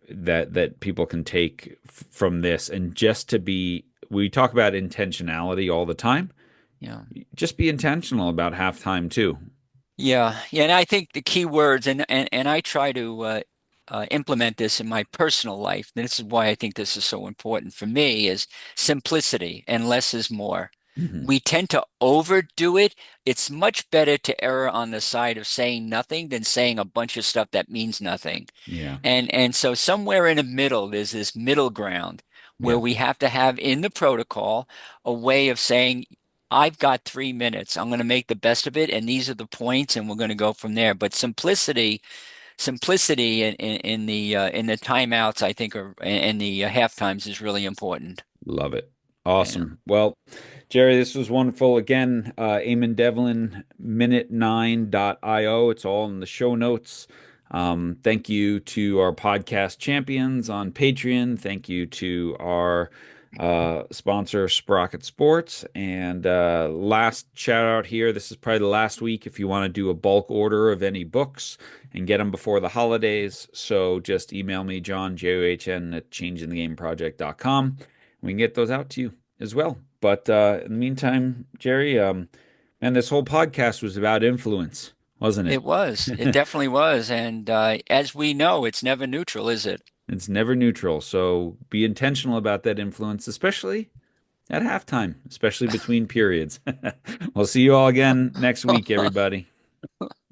that people can take from this, and just to be. We talk about intentionality all the time, yeah. just be intentional about halftime too. Yeah, and I think the key words, and I try to implement this in my personal life. And this is why I think this is so important for me, is simplicity and less is more. Hmm. We tend to overdo it. It's much better to err on the side of saying nothing than saying a bunch of stuff that means nothing. Yeah. And so somewhere in the middle, there's this middle ground where Yeah. we have to have in the protocol a way of saying, I've got 3 minutes. I'm going to make the best of it, and these are the points, and we're going to go from there. But simplicity in the timeouts, I think, are in the half times is really important. Love it. Yeah. Awesome. Well, Jerry, this was wonderful. Again, Eamon Devlin, minute9.io. It's all in the show notes. Thank you to our podcast champions on Patreon. Thank you to our sponsor, Sprocket Sports. And last shout out here. This is probably the last week if you want to do a bulk order of any books and get them before the holidays. So just email me, John, JOHN, at changingthegameproject.com. We can get those out to you as well. But in the meantime, Jerry, man, this whole podcast was about influence, wasn't It was. It it? definitely was. And as we know, it's never neutral, is it? It's never neutral. So be intentional about that influence, especially at halftime, especially between periods. We'll see you all again next week, everybody.